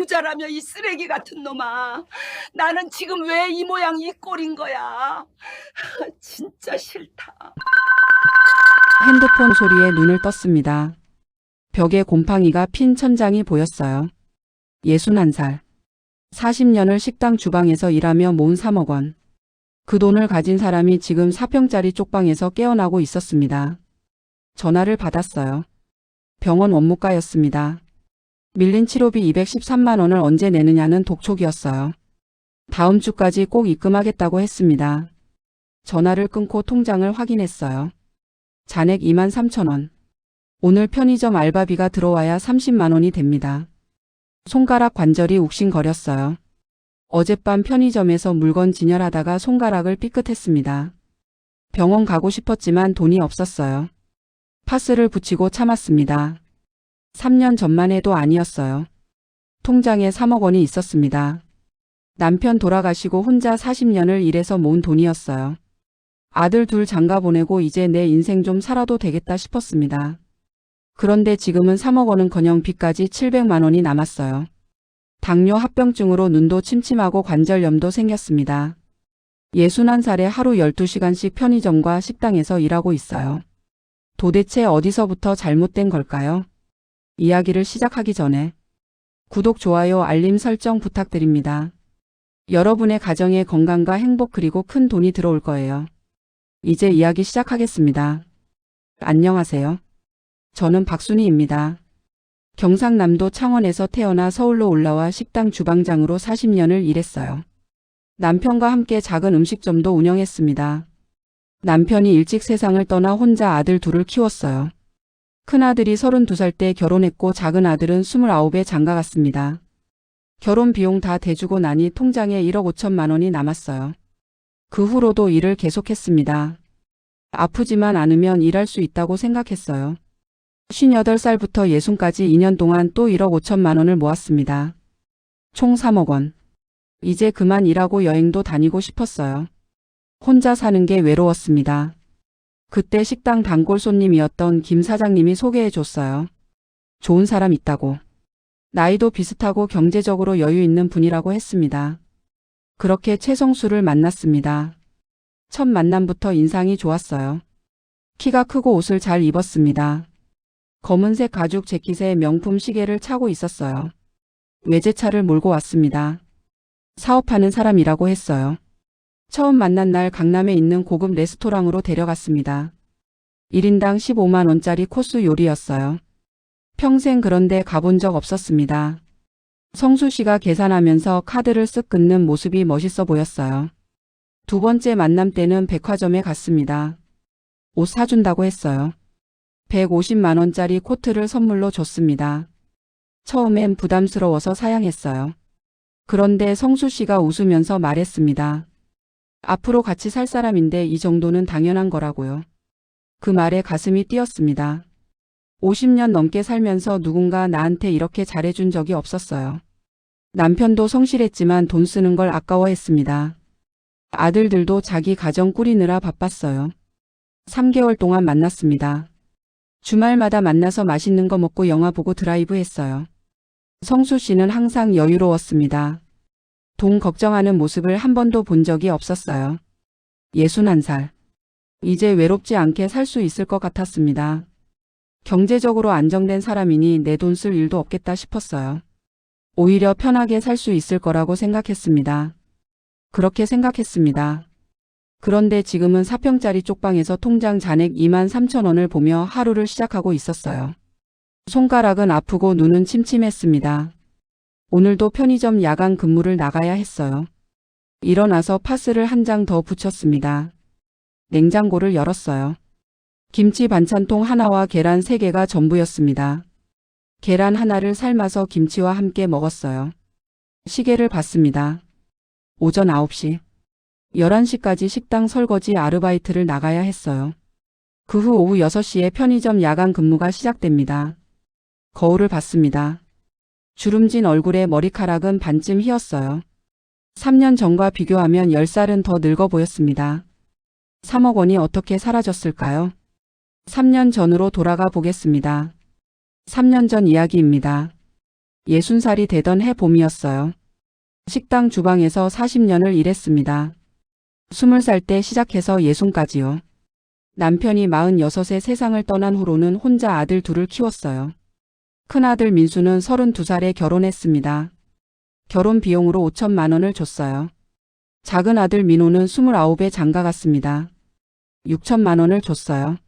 부자라며 이 쓰레기 같은 놈아. 나는 지금 왜 이 모양 이 꼴인 거야. 진짜 싫다. 핸드폰 소리에 눈을 떴습니다. 벽에 곰팡이가 핀 천장이 보였어요. 61살. 40년을 식당 주방에서 일하며 모은 3억 원. 그 돈을 가진 사람이 지금 4평짜리 쪽방에서 깨어나고 있었습니다. 전화를 받았어요. 병원 원무과였습니다. 밀린 치료비 213만 원을 언제 내느냐는 독촉이었어요. 다음 주까지 꼭 입금하겠다고 했습니다. 전화를 끊고 통장을 확인했어요. 잔액 2만 3천 원. 오늘 편의점 알바비가 들어와야 30만 원이 됩니다. 손가락 관절이 욱신거렸어요. 어젯밤 편의점에서 물건 진열하다가 손가락을 삐끗했습니다. 병원 가고 싶었지만 돈이 없었어요. 파스를 붙이고 참았습니다. 3년 전만 해도 아니었어요. 통장에 3억 원이 있었습니다. 남편 돌아가시고 혼자 40년을 일해서 모은 돈이었어요. 아들 둘 장가 보내고 이제 내 인생 좀 살아도 되겠다 싶었습니다. 그런데 지금은 3억 원은커녕 빚까지 700만 원이 남았어요. 당뇨 합병증으로 눈도 침침하고 관절염도 생겼습니다. 61살에 하루 12시간씩 편의점과 식당에서 일하고 있어요. 도대체 어디서부터 잘못된 걸까요? 이야기를 시작하기 전에 구독, 좋아요, 알림 설정 부탁드립니다. 여러분의 가정에 건강과 행복 그리고 큰 돈이 들어올 거예요. 이제 이야기 시작하겠습니다. 안녕하세요. 저는 박순희입니다. 경상남도 창원에서 태어나 서울로 올라와 식당 주방장으로 40년을 일했어요. 남편과 함께 작은 음식점도 운영했습니다. 남편이 일찍 세상을 떠나 혼자 아들 둘을 키웠어요. 큰아들이 32살 때 결혼했고 작은 아들은 29에 장가갔습니다. 결혼 비용 다 대주고 나니 통장에 1억 5천만 원이 남았어요. 그 후로도 일을 계속했습니다. 아프지만 않으면 일할 수 있다고 생각했어요. 58살부터 60까지 2년 동안 또 1억 5천만 원을 모았습니다. 총 3억 원. 이제 그만 일하고 여행도 다니고 싶었어요. 혼자 사는 게 외로웠습니다. 그때 식당 단골 손님이었던 김 사장님이 소개해 줬어요. 좋은 사람 있다고. 나이도 비슷하고 경제적으로 여유 있는 분이라고 했습니다. 그렇게 최성수를 만났습니다. 첫 만남부터 인상이 좋았어요. 키가 크고 옷을 잘 입었습니다. 검은색 가죽 재킷에 명품 시계를 차고 있었어요. 외제차를 몰고 왔습니다. 사업하는 사람이라고 했어요. 처음 만난 날 강남에 있는 고급 레스토랑으로 데려갔습니다. 1인당 15만 원짜리 코스 요리였어요. 평생 그런 데 가본 적 없었습니다. 성수 씨가 계산하면서 카드를 쓱 긋는 모습이 멋있어 보였어요. 두 번째 만남 때는 백화점에 갔습니다. 옷 사준다고 했어요. 150만 원짜리 코트를 선물로 줬습니다. 처음엔 부담스러워서 사양했어요. 그런데 성수 씨가 웃으면서 말했습니다. 앞으로 같이 살 사람인데 이 정도는 당연한 거라고요. 그 말에 가슴이 뛰었습니다. 50년 넘게 살면서 누군가 나한테 이렇게 잘해준 적이 없었어요. 남편도 성실했지만 돈 쓰는 걸 아까워했습니다. 아들들도 자기 가정 꾸리느라 바빴어요. 3개월 동안 만났습니다. 주말마다 만나서 맛있는 거 먹고 영화 보고 드라이브 했어요. 성수 씨는 항상 여유로웠습니다. 돈 걱정하는 모습을 한 번도 본 적이 없었어요. 61살. 이제 외롭지 않게 살 수 있을 것 같았습니다. 경제적으로 안정된 사람이니 내 돈 쓸 일도 없겠다 싶었어요. 오히려 편하게 살 수 있을 거라고 생각했습니다. 그렇게 생각했습니다. 그런데 지금은 4평짜리 쪽방에서 통장 잔액 2만 3천 원을 보며 하루를 시작하고 있었어요. 손가락은 아프고 눈은 침침했습니다. 오늘도 편의점 야간 근무를 나가야 했어요. 일어나서 파스를 한 장 더 붙였습니다. 냉장고를 열었어요. 김치 반찬통 하나와 계란 3개가 전부였습니다. 계란 하나를 삶아서 김치와 함께 먹었어요. 시계를 봤습니다. 오전 9시. 11시까지 식당 설거지 아르바이트를 나가야 했어요. 그 후 오후 6시에 편의점 야간 근무가 시작됩니다. 거울을 봤습니다. 주름진 얼굴에 머리카락은 반쯤 휘었어요. 3년 전과 비교하면 10살은 더 늙어 보였습니다. 3억 원이 어떻게 사라졌을까요? 3년 전으로 돌아가 보겠습니다. 3년 전 이야기입니다. 60살이 되던 해 봄이었어요. 식당 주방에서 40년을 일했습니다. 20살 때 시작해서 60까지요. 남편이 46에 세상을 떠난 후로는 혼자 아들 둘을 키웠어요. 큰아들 민수는 32살에 결혼했습니다. 결혼 비용으로 5천만 원을 줬어요. 작은 아들 민호는 29에 장가갔습니다. 6천만 원을 줬어요.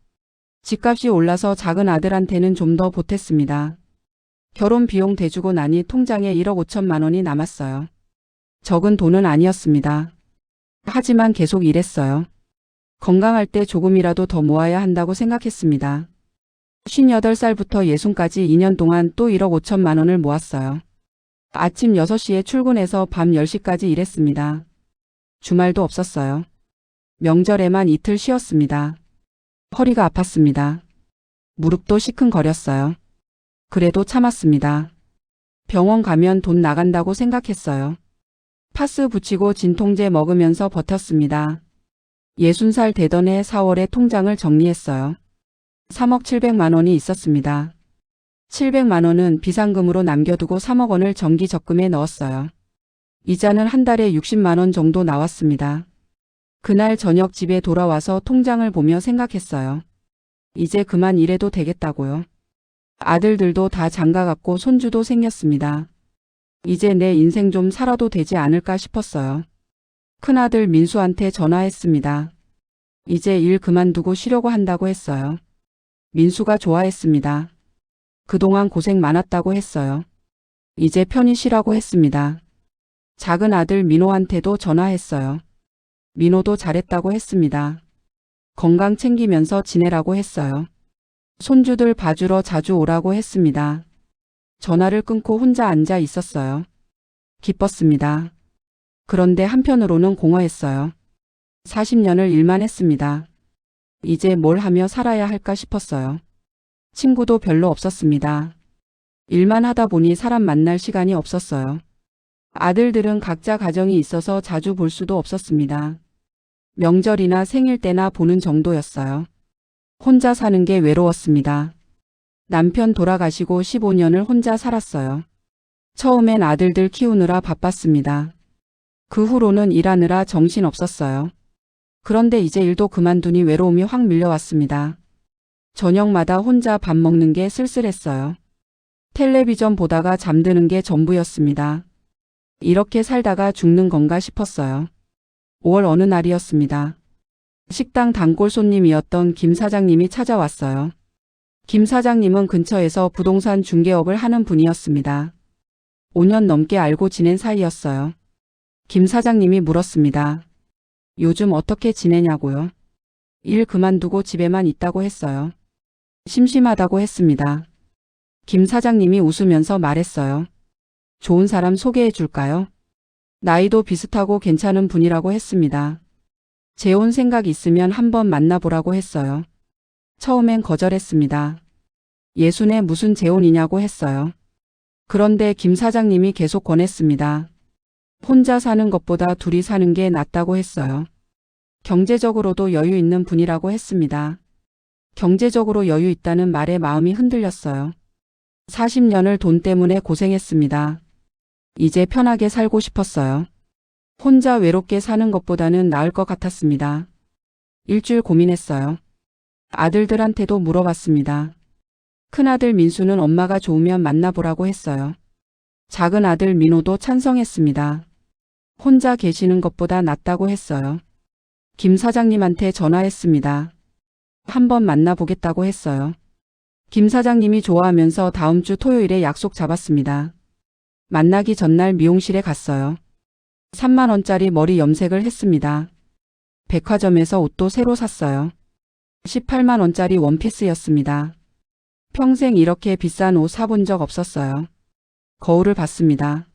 집값이 올라서 작은 아들한테는 좀 더 보탰습니다. 결혼 비용 대주고 나니 통장에 1억 5천만 원이 남았어요. 적은 돈은 아니었습니다. 하지만 계속 일했어요. 건강할 때 조금이라도 더 모아야 한다고 생각했습니다. 58살부터 60까지 2년 동안 또 1억 5천만 원을 모았어요. 아침 6시에 출근해서 밤 10시까지 일했습니다. 주말도 없었어요. 명절에만 이틀 쉬었습니다. 허리가 아팠습니다. 무릎도 시큰거렸어요. 그래도 참았습니다. 병원 가면 돈 나간다고 생각했어요. 파스 붙이고 진통제 먹으면서 버텼습니다. 60살 되던 해 4월에 통장을 정리했어요. 3억 700만 원이 있었습니다. 700만 원은 비상금으로 남겨두고 3억 원을 정기 적금에 넣었어요. 이자는 한 달에 60만 원 정도 나왔습니다. 그날 저녁 집에 돌아와서 통장을 보며 생각했어요. 이제 그만 일해도 되겠다고요. 아들들도 다 장가갔고 손주도 생겼습니다. 이제 내 인생 좀 살아도 되지 않을까 싶었어요. 큰아들 민수한테 전화했습니다. 이제 일 그만두고 쉬려고 한다고 했어요. 민수가 좋아했습니다. 그동안 고생 많았다고 했어요. 이제 편히 쉬라고 했습니다. 작은 아들 민호한테도 전화했어요. 민호도 잘했다고 했습니다. 건강 챙기면서 지내라고 했어요. 손주들 봐주러 자주 오라고 했습니다. 전화를 끊고 혼자 앉아 있었어요. 기뻤습니다. 그런데 한편으로는 공허했어요. 40년을 일만 했습니다. 이제 뭘 하며 살아야 할까 싶었어요. 친구도 별로 없었습니다. 일만 하다 보니 사람 만날 시간이 없었어요. 아들들은 각자 가정이 있어서 자주 볼 수도 없었습니다. 명절이나 생일 때나 보는 정도였어요. 혼자 사는 게 외로웠습니다. 남편 돌아가시고 15년을 혼자 살았어요. 처음엔 아들들 키우느라 바빴습니다. 그 후로는 일하느라 정신 없었어요. 그런데 이제 일도 그만두니 외로움이 확 밀려왔습니다. 저녁마다 혼자 밥 먹는 게 쓸쓸했어요. 텔레비전 보다가 잠드는 게 전부였습니다. 이렇게 살다가 죽는 건가 싶었어요. 5월 어느 날이었습니다. 식당 단골 손님이었던 김 사장님이 찾아왔어요. 김 사장님은 근처에서 부동산 중개업을 하는 분이었습니다. 5년 넘게 알고 지낸 사이였어요. 김 사장님이 물었습니다. 요즘 어떻게 지내냐고요? 일 그만두고 집에만 있다고 했어요. 심심하다고 했습니다. 김 사장님이 웃으면서 말했어요. 좋은 사람 소개해 줄까요? 나이도 비슷하고 괜찮은 분이라고 했습니다. 재혼 생각 있으면 한번 만나보라고 했어요. 처음엔 거절했습니다. 예순에 무슨 재혼이냐고 했어요. 그런데 김 사장님이 계속 권했습니다. 혼자 사는 것보다 둘이 사는 게 낫다고 했어요. 경제적으로도 여유 있는 분이라고 했습니다. 경제적으로 여유 있다는 말에 마음이 흔들렸어요. 40년을 돈 때문에 고생했습니다. 이제 편하게 살고 싶었어요. 혼자 외롭게 사는 것보다는 나을 것 같았습니다. 일주일 고민했어요. 아들들한테도 물어봤습니다. 큰아들 민수는 엄마가 좋으면 만나보라고 했어요. 작은 아들 민호도 찬성했습니다. 혼자 계시는 것보다 낫다고 했어요. 김 사장님한테 전화했습니다. 한번 만나보겠다고 했어요. 김 사장님이 좋아하면서 다음 주 토요일에 약속 잡았습니다. 만나기 전날 미용실에 갔어요. 3만 원짜리 머리 염색을 했습니다. 백화점에서 옷도 새로 샀어요. 18만 원짜리 원피스였습니다. 평생 이렇게 비싼 옷 사본 적 없었어요. 거울을 봤습니다.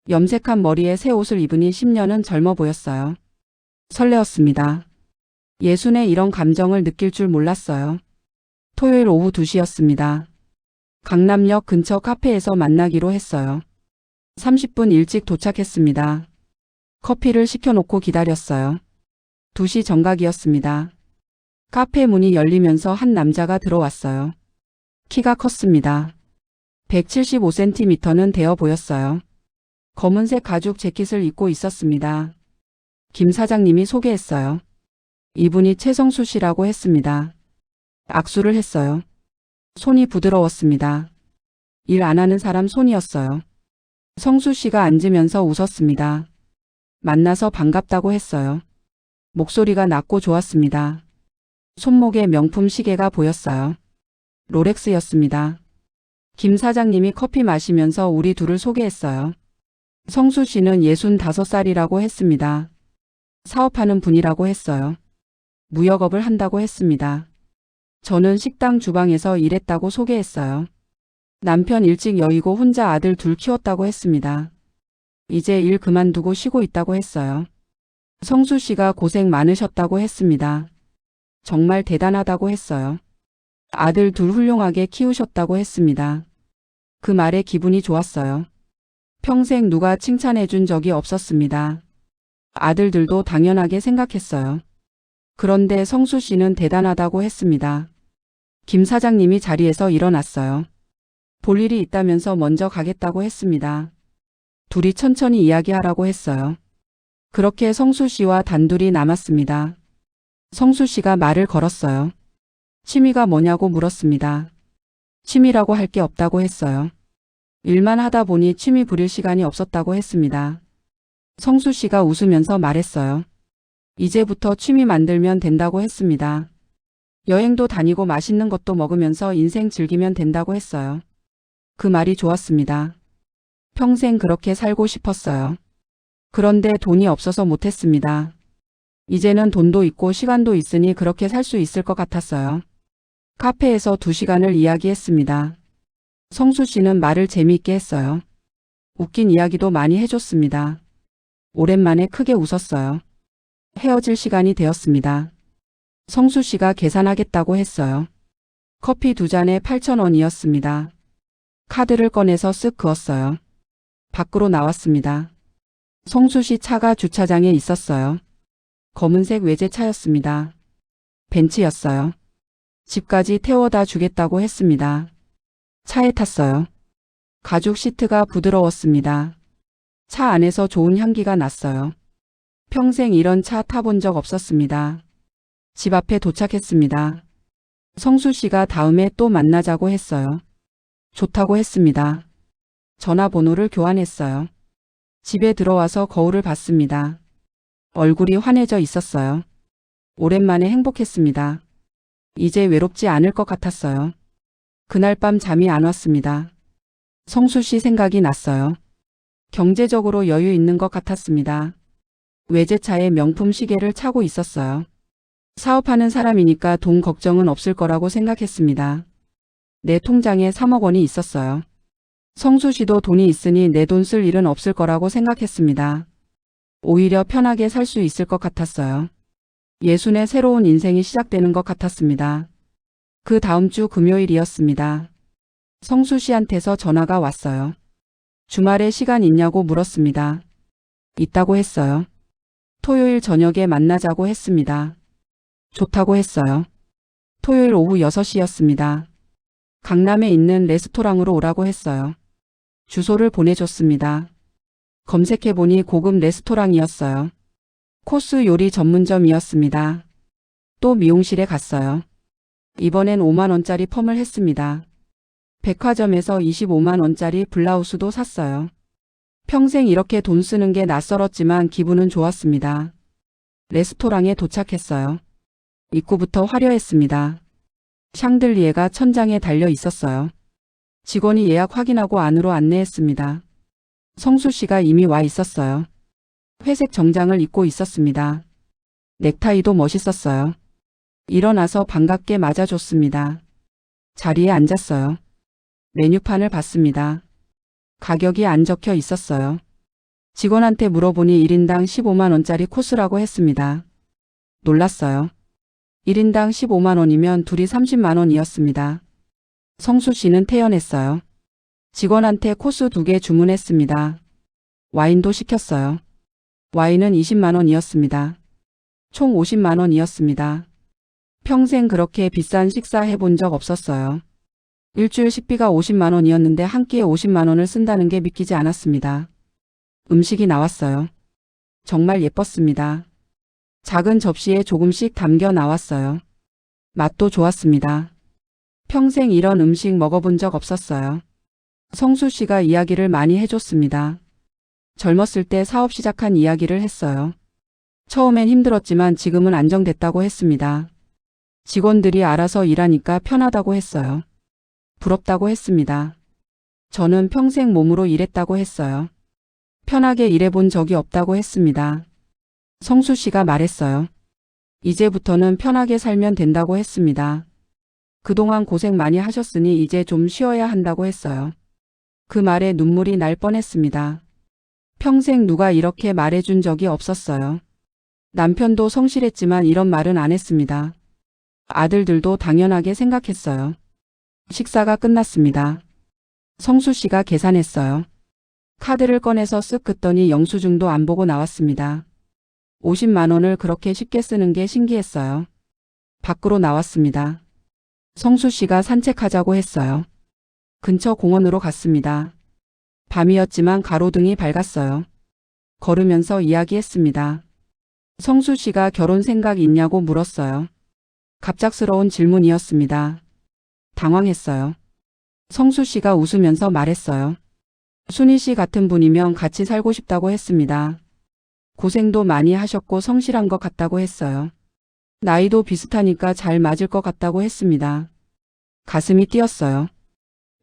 염색한 머리에 새 옷을 입으니 10년은 젊어 보였어요. 설레었습니다. 예순에 이런 감정을 느낄 줄 몰랐어요. 토요일 오후 2시였습니다. 강남역 근처 카페에서 만나기로 했어요. 30분 일찍 도착했습니다. 커피를 시켜놓고 기다렸어요. 2시 정각이었습니다. 카페 문이 열리면서 한 남자가 들어왔어요. 키가 컸습니다. 175cm는 되어 보였어요. 검은색 가죽 재킷을 입고 있었습니다. 김 사장님이 소개했어요. 이분이 최성수 씨라고 했습니다. 악수를 했어요. 손이 부드러웠습니다. 일 안 하는 사람 손이었어요. 성수 씨가 앉으면서 웃었습니다. 만나서 반갑다고 했어요. 목소리가 낮고 좋았습니다. 손목에 명품 시계가 보였어요. 롤렉스였습니다. 김 사장님이 커피 마시면서 우리 둘을 소개했어요. 성수 씨는 65살이라고 했습니다. 사업하는 분이라고 했어요. 무역업을 한다고 했습니다. 저는 식당 주방에서 일했다고 소개했어요. 남편 일찍 여의고 혼자 아들 둘 키웠다고 했습니다. 이제 일 그만두고 쉬고 있다고 했어요. 성수 씨가 고생 많으셨다고 했습니다. 정말 대단하다고 했어요. 아들 둘 훌륭하게 키우셨다고 했습니다. 그 말에 기분이 좋았어요. 평생 누가 칭찬해 준 적이 없었습니다. 아들들도 당연하게 생각했어요. 그런데 성수 씨는 대단하다고 했습니다. 김 사장님이 자리에서 일어났어요. 볼 일이 있다면서 먼저 가겠다고 했습니다. 둘이 천천히 이야기하라고 했어요. 그렇게 성수 씨와 단둘이 남았습니다. 성수 씨가 말을 걸었어요. 취미가 뭐냐고 물었습니다. 취미라고 할 게 없다고 했어요. 일만 하다 보니 취미 부릴 시간이 없었다고 했습니다. 성수 씨가 웃으면서 말했어요. 이제부터 취미 만들면 된다고 했습니다. 여행도 다니고 맛있는 것도 먹으면서 인생 즐기면 된다고 했어요. 그 말이 좋았습니다. 평생 그렇게 살고 싶었어요. 그런데 돈이 없어서 못했습니다. 이제는 돈도 있고 시간도 있으니 그렇게 살 수 있을 것 같았어요. 카페에서 2시간을 이야기했습니다. 성수 씨는 말을 재미있게 했어요. 웃긴 이야기도 많이 해줬습니다. 오랜만에 크게 웃었어요. 헤어질 시간이 되었습니다. 성수 씨가 계산하겠다고 했어요. 커피 2잔에 8,000원이었습니다. 카드를 꺼내서 쓱 그었어요. 밖으로 나왔습니다. 성수 씨 차가 주차장에 있었어요. 검은색 외제차였습니다. 벤츠였어요. 집까지 태워다 주겠다고 했습니다. 차에 탔어요. 가죽 시트가 부드러웠습니다. 차 안에서 좋은 향기가 났어요. 평생 이런 차 타본 적 없었습니다. 집 앞에 도착했습니다. 성수 씨가 다음에 또 만나자고 했어요. 좋다고 했습니다. 전화번호를 교환했어요. 집에 들어와서 거울을 봤습니다. 얼굴이 환해져 있었어요. 오랜만에 행복했습니다. 이제 외롭지 않을 것 같았어요. 그날 밤 잠이 안 왔습니다. 성수 씨 생각이 났어요. 경제적으로 여유 있는 것 같았습니다. 외제차에 명품 시계를 차고 있었어요. 사업하는 사람이니까 돈 걱정은 없을 거라고 생각했습니다. 내 통장에 3억 원이 있었어요. 성수 씨도 돈이 있으니 내 돈 쓸 일은 없을 거라고 생각했습니다. 오히려 편하게 살 수 있을 것 같았어요. 예순의 새로운 인생이 시작되는 것 같았습니다. 그 다음 주 금요일이었습니다. 성수 씨한테서 전화가 왔어요. 주말에 시간 있냐고 물었습니다. 있다고 했어요. 토요일 저녁에 만나자고 했습니다. 좋다고 했어요. 토요일 오후 6시였습니다. 강남에 있는 레스토랑으로 오라고 했어요. 주소를 보내줬습니다. 검색해보니 고급 레스토랑이었어요. 코스 요리 전문점이었습니다. 또 미용실에 갔어요. 이번엔 5만 원짜리 펌을 했습니다. 백화점에서 25만 원짜리 블라우스도 샀어요. 평생 이렇게 돈 쓰는 게 낯설었지만 기분은 좋았습니다. 레스토랑에 도착했어요. 입구부터 화려했습니다. 샹들리에가 천장에 달려 있었어요. 직원이 예약 확인하고 안으로 안내했습니다. 성수 씨가 이미 와 있었어요. 회색 정장을 입고 있었습니다. 넥타이도 멋있었어요. 일어나서 반갑게 맞아줬습니다. 자리에 앉았어요. 메뉴판을 봤습니다. 가격이 안 적혀 있었어요. 직원한테 물어보니 1인당 15만 원짜리 코스라고 했습니다. 놀랐어요. 1인당 15만 원이면 둘이 30만 원이었습니다. 성수 씨는 태연했어요. 직원한테 코스 2개 주문했습니다. 와인도 시켰어요. 와인은 20만 원이었습니다. 총 50만 원이었습니다. 평생 그렇게 비싼 식사 해본 적 없었어요. 일주일 식비가 50만 원이었는데 한 끼에 50만 원을 쓴다는 게 믿기지 않았습니다. 음식이 나왔어요. 정말 예뻤습니다. 작은 접시에 조금씩 담겨 나왔어요. 맛도 좋았습니다. 평생 이런 음식 먹어본 적 없었어요. 성수 씨가 이야기를 많이 해줬습니다. 젊었을 때 사업 시작한 이야기를 했어요. 처음엔 힘들었지만 지금은 안정됐다고 했습니다. 직원들이 알아서 일하니까 편하다고 했어요. 부럽다고 했습니다. 저는 평생 몸으로 일했다고 했어요. 편하게 일해본 적이 없다고 했습니다. 성수 씨가 말했어요. 이제부터는 편하게 살면 된다고 했습니다. 그동안 고생 많이 하셨으니 이제 좀 쉬어야 한다고 했어요. 그 말에 눈물이 날 뻔했습니다. 평생 누가 이렇게 말해준 적이 없었어요. 남편도 성실했지만 이런 말은 안 했습니다. 아들들도 당연하게 생각했어요. 식사가 끝났습니다. 성수 씨가 계산했어요. 카드를 꺼내서 쓱 긋더니 영수증도 안 보고 나왔습니다. 50만 원을 그렇게 쉽게 쓰는 게 신기했어요. 밖으로 나왔습니다. 성수 씨가 산책하자고 했어요. 근처 공원으로 갔습니다. 밤이었지만 가로등이 밝았어요. 걸으면서 이야기했습니다. 성수 씨가 결혼 생각 있냐고 물었어요. 갑작스러운 질문이었습니다. 당황했어요. 성수 씨가 웃으면서 말했어요. 순희 씨 같은 분이면 같이 살고 싶다고 했습니다. 고생도 많이 하셨고 성실한 것 같다고 했어요. 나이도 비슷하니까 잘 맞을 것 같다고 했습니다. 가슴이 뛰었어요.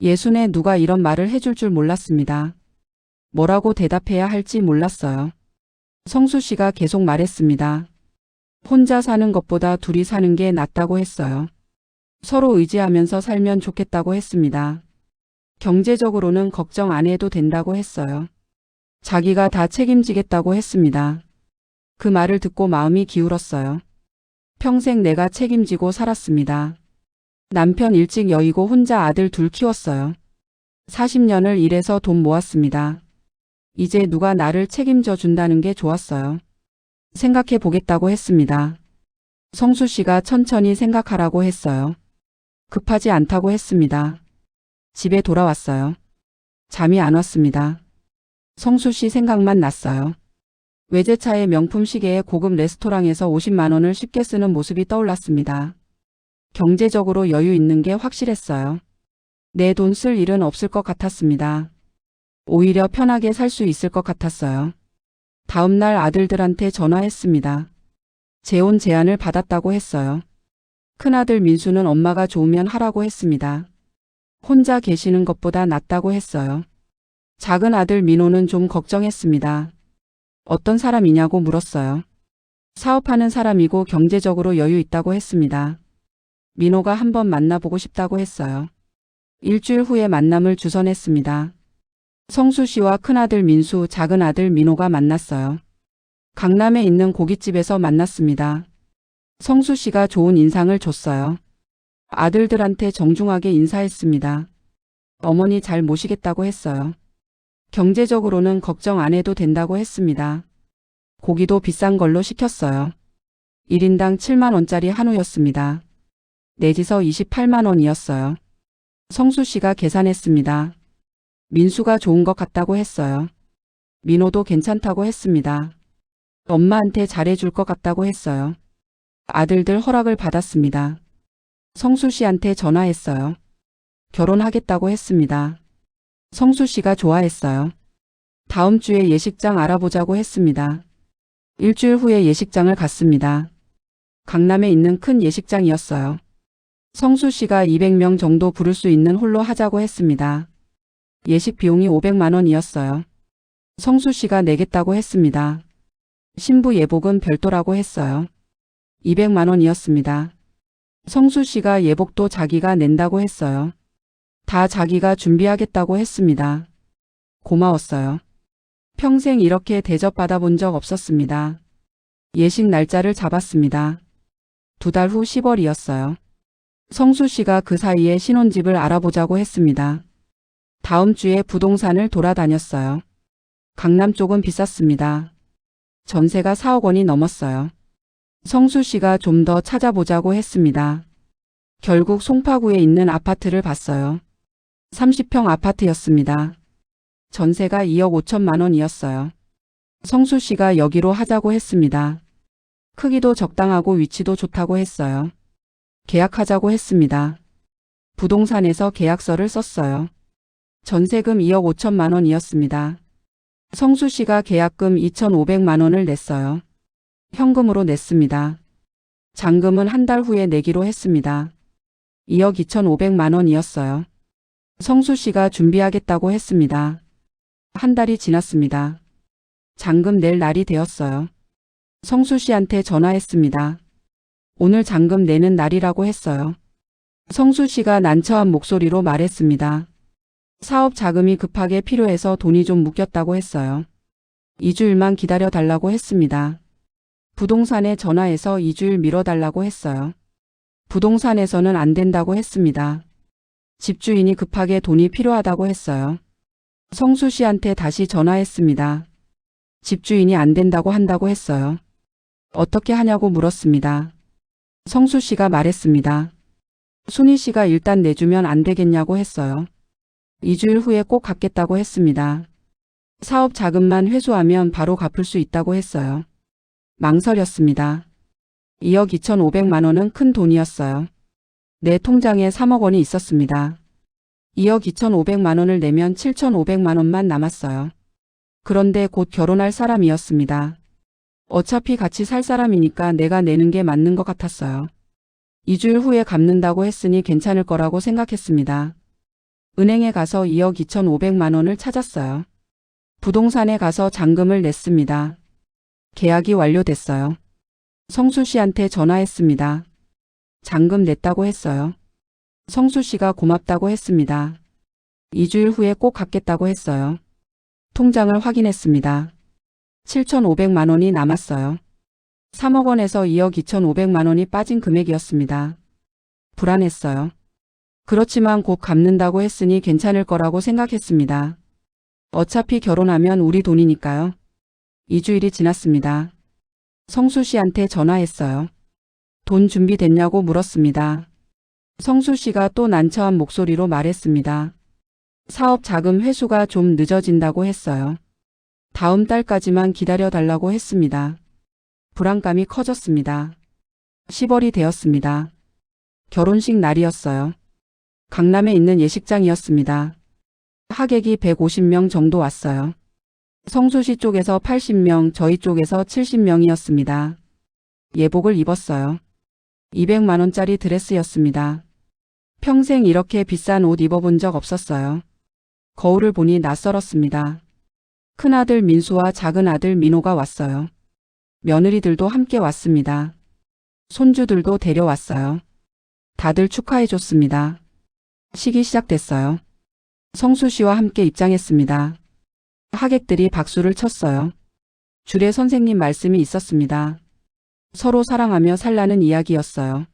예순에 누가 이런 말을 해줄 줄 몰랐습니다. 뭐라고 대답해야 할지 몰랐어요. 성수 씨가 계속 말했습니다. 혼자 사는 것보다 둘이 사는 게 낫다고 했어요. 서로 의지하면서 살면 좋겠다고 했습니다. 경제적으로는 걱정 안 해도 된다고 했어요. 자기가 다 책임지겠다고 했습니다. 그 말을 듣고 마음이 기울었어요. 평생 내가 책임지고 살았습니다. 남편 일찍 여의고 혼자 아들 둘 키웠어요. 40년을 일해서 돈 모았습니다. 이제 누가 나를 책임져 준다는 게 좋았어요. 생각해 보겠다고 했습니다. 성수 씨가 천천히 생각하라고 했어요. 급하지 않다고 했습니다. 집에 돌아왔어요. 잠이 안 왔습니다. 성수 씨 생각만 났어요. 외제차의 명품 시계에 고급 레스토랑에서 50만 원을 쉽게 쓰는 모습이 떠올랐습니다. 경제적으로 여유 있는 게 확실했어요. 내 돈 쓸 일은 없을 것 같았습니다. 오히려 편하게 살 수 있을 것 같았어요. 다음 날 아들들한테 전화했습니다. 재혼 제안을 받았다고 했어요. 큰아들 민수는 엄마가 좋으면 하라고 했습니다. 혼자 계시는 것보다 낫다고 했어요. 작은 아들 민호는 좀 걱정했습니다. 어떤 사람이냐고 물었어요. 사업하는 사람이고 경제적으로 여유 있다고 했습니다. 민호가 한번 만나보고 싶다고 했어요. 일주일 후에 만남을 주선했습니다. 성수 씨와 큰아들 민수, 작은 아들 민호가 만났어요. 강남에 있는 고깃집에서 만났습니다. 성수 씨가 좋은 인상을 줬어요. 아들들한테 정중하게 인사했습니다. 어머니 잘 모시겠다고 했어요. 경제적으로는 걱정 안 해도 된다고 했습니다. 고기도 비싼 걸로 시켰어요. 1인당 7만 원짜리 한우였습니다. 내지서 28만 원이었어요. 성수 씨가 계산했습니다. 민수가 좋은 것 같다고 했어요. 민호도 괜찮다고 했습니다. 엄마한테 잘해줄 것 같다고 했어요. 아들들 허락을 받았습니다. 성수 씨한테 전화했어요. 결혼하겠다고 했습니다. 성수 씨가 좋아했어요. 다음 주에 예식장 알아보자고 했습니다. 일주일 후에 예식장을 갔습니다. 강남에 있는 큰 예식장이었어요. 성수 씨가 200명 정도 부를 수 있는 홀로 하자고 했습니다. 예식 비용이 500만 원이었어요. 성수 씨가 내겠다고 했습니다. 신부 예복은 별도라고 했어요. 200만 원이었습니다. 성수 씨가 예복도 자기가 낸다고 했어요. 다 자기가 준비하겠다고 했습니다. 고마웠어요. 평생 이렇게 대접받아 본 적 없었습니다. 예식 날짜를 잡았습니다. 2달 후 10월이었어요. 성수 씨가 그 사이에 신혼집을 알아보자고 했습니다. 다음 주에 부동산을 돌아다녔어요. 강남 쪽은 비쌌습니다. 전세가 4억 원이 넘었어요. 성수 씨가 좀 더 찾아보자고 했습니다. 결국 송파구에 있는 아파트를 봤어요. 30평 아파트였습니다. 전세가 2억 5천만 원이었어요. 성수 씨가 여기로 하자고 했습니다. 크기도 적당하고 위치도 좋다고 했어요. 계약하자고 했습니다. 부동산에서 계약서를 썼어요. 전세금 2억 5천만 원이었습니다. 성수 씨가 계약금 2,500만 원을 냈어요. 현금으로 냈습니다. 잔금은 한 달 후에 내기로 했습니다. 2억 2,500만 원이었어요. 성수 씨가 준비하겠다고 했습니다. 한 달이 지났습니다. 잔금 낼 날이 되었어요. 성수 씨한테 전화했습니다. 오늘 잔금 내는 날이라고 했어요. 성수 씨가 난처한 목소리로 말했습니다. 사업 자금이 급하게 필요해서 돈이 좀 묶였다고 했어요. 2주일만 기다려 달라고 했습니다. 부동산에 전화해서 2주일 미뤄달라고 했어요. 부동산에서는 안 된다고 했습니다. 집주인이 급하게 돈이 필요하다고 했어요. 성수 씨한테 다시 전화했습니다. 집주인이 안 된다고 한다고 했어요. 어떻게 하냐고 물었습니다. 성수 씨가 말했습니다. 순희 씨가 일단 내주면 안 되겠냐고 했어요. 2주일 후에 꼭 갚겠다고 했습니다. 사업 자금만 회수하면 바로 갚을 수 있다고 했어요. 망설였습니다. 2억 2,500만 원은 큰 돈이었어요. 내 통장에 3억 원이 있었습니다. 2억 2,500만 원을 내면 7,500만 원만 남았어요. 그런데 곧 결혼할 사람이었습니다. 어차피 같이 살 사람이니까 내가 내는 게 맞는 것 같았어요. 2주일 후에 갚는다고 했으니 괜찮을 거라고 생각했습니다. 은행에 가서 2억 2,500만 원을 찾았어요. 부동산에 가서 잔금을 냈습니다. 계약이 완료됐어요. 성수 씨한테 전화했습니다. 잔금 냈다고 했어요. 성수 씨가 고맙다고 했습니다. 2주일 후에 꼭 갚겠다고 했어요. 통장을 확인했습니다. 7,500만 원이 남았어요. 3억 원에서 2억 2,500만 원이 빠진 금액이었습니다. 불안했어요. 그렇지만 곧 갚는다고 했으니 괜찮을 거라고 생각했습니다. 어차피 결혼하면 우리 돈이니까요. 2주일이 지났습니다. 성수 씨한테 전화했어요. 돈 준비됐냐고 물었습니다. 성수 씨가 또 난처한 목소리로 말했습니다. 사업 자금 회수가 좀 늦어진다고 했어요. 다음 달까지만 기다려 달라고 했습니다. 불안감이 커졌습니다. 10월이 되었습니다. 결혼식 날이었어요. 강남에 있는 예식장이었습니다. 하객이 150명 정도 왔어요. 성수시 쪽에서 80명, 저희 쪽에서 70명이었습니다. 예복을 입었어요. 200만 원짜리 드레스였습니다. 평생 이렇게 비싼 옷 입어본 적 없었어요. 거울을 보니 낯설었습니다. 큰아들 민수와 작은아들 민호가 왔어요. 며느리들도 함께 왔습니다. 손주들도 데려왔어요. 다들 축하해줬습니다. 식이 시작됐어요. 성수 씨와 함께 입장했습니다. 하객들이 박수를 쳤어요. 주례 선생님 말씀이 있었습니다. 서로 사랑하며 살라는 이야기였어요.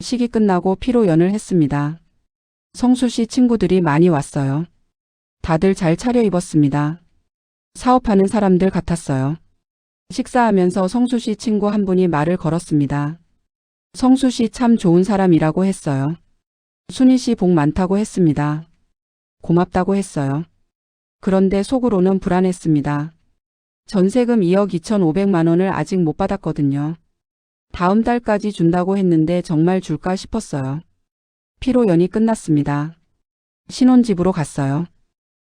식이 끝나고 피로연을 했습니다. 성수 씨 친구들이 많이 왔어요. 다들 잘 차려입었습니다. 사업하는 사람들 같았어요. 식사하면서 성수 씨 친구 한 분이 말을 걸었습니다. 성수 씨 참 좋은 사람이라고 했어요. 순희 씨 복 많다고 했습니다. 고맙다고 했어요. 그런데 속으로는 불안했습니다. 전세금 2억 2,500만 원을 아직 못 받았거든요. 다음 달까지 준다고 했는데 정말 줄까 싶었어요. 피로연이 끝났습니다. 신혼집으로 갔어요.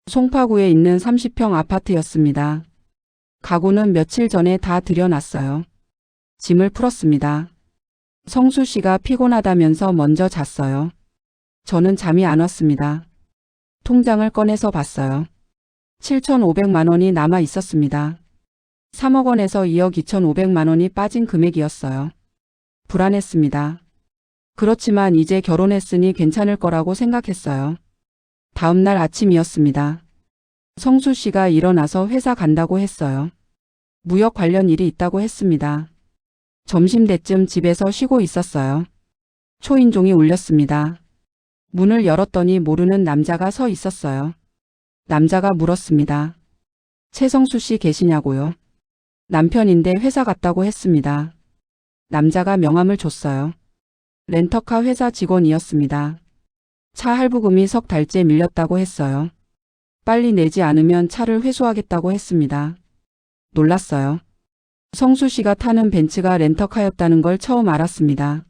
송파구에 있는 30평 아파트였습니다. 가구는 며칠 전에 다 들여놨어요. 짐을 풀었습니다. 성수 씨가 피곤하다면서 먼저 잤어요. 저는 잠이 안 왔습니다. 통장을 꺼내서 봤어요. 7,500만 원이 남아 있었습니다. 3억 원에서 2억 2,500만 원이 빠진 금액이었어요. 불안했습니다. 그렇지만 이제 결혼했으니 괜찮을 거라고 생각했어요. 다음 날 아침이었습니다. 성수 씨가 일어나서 회사 간다고 했어요. 무역 관련 일이 있다고 했습니다. 점심때쯤 집에서 쉬고 있었어요. 초인종이 울렸습니다. 문을 열었더니 모르는 남자가 서 있었어요. 남자가 물었습니다. 최성수 씨 계시냐고요? 남편인데 회사 갔다고 했습니다. 남자가 명함을 줬어요. 렌터카 회사 직원이었습니다. 차 할부금이 석 달째 밀렸다고 했어요. 빨리 내지 않으면 차를 회수하겠다고 했습니다. 놀랐어요. 성수 씨가 타는 벤츠가 렌터카였다는 걸 처음 알았습니다.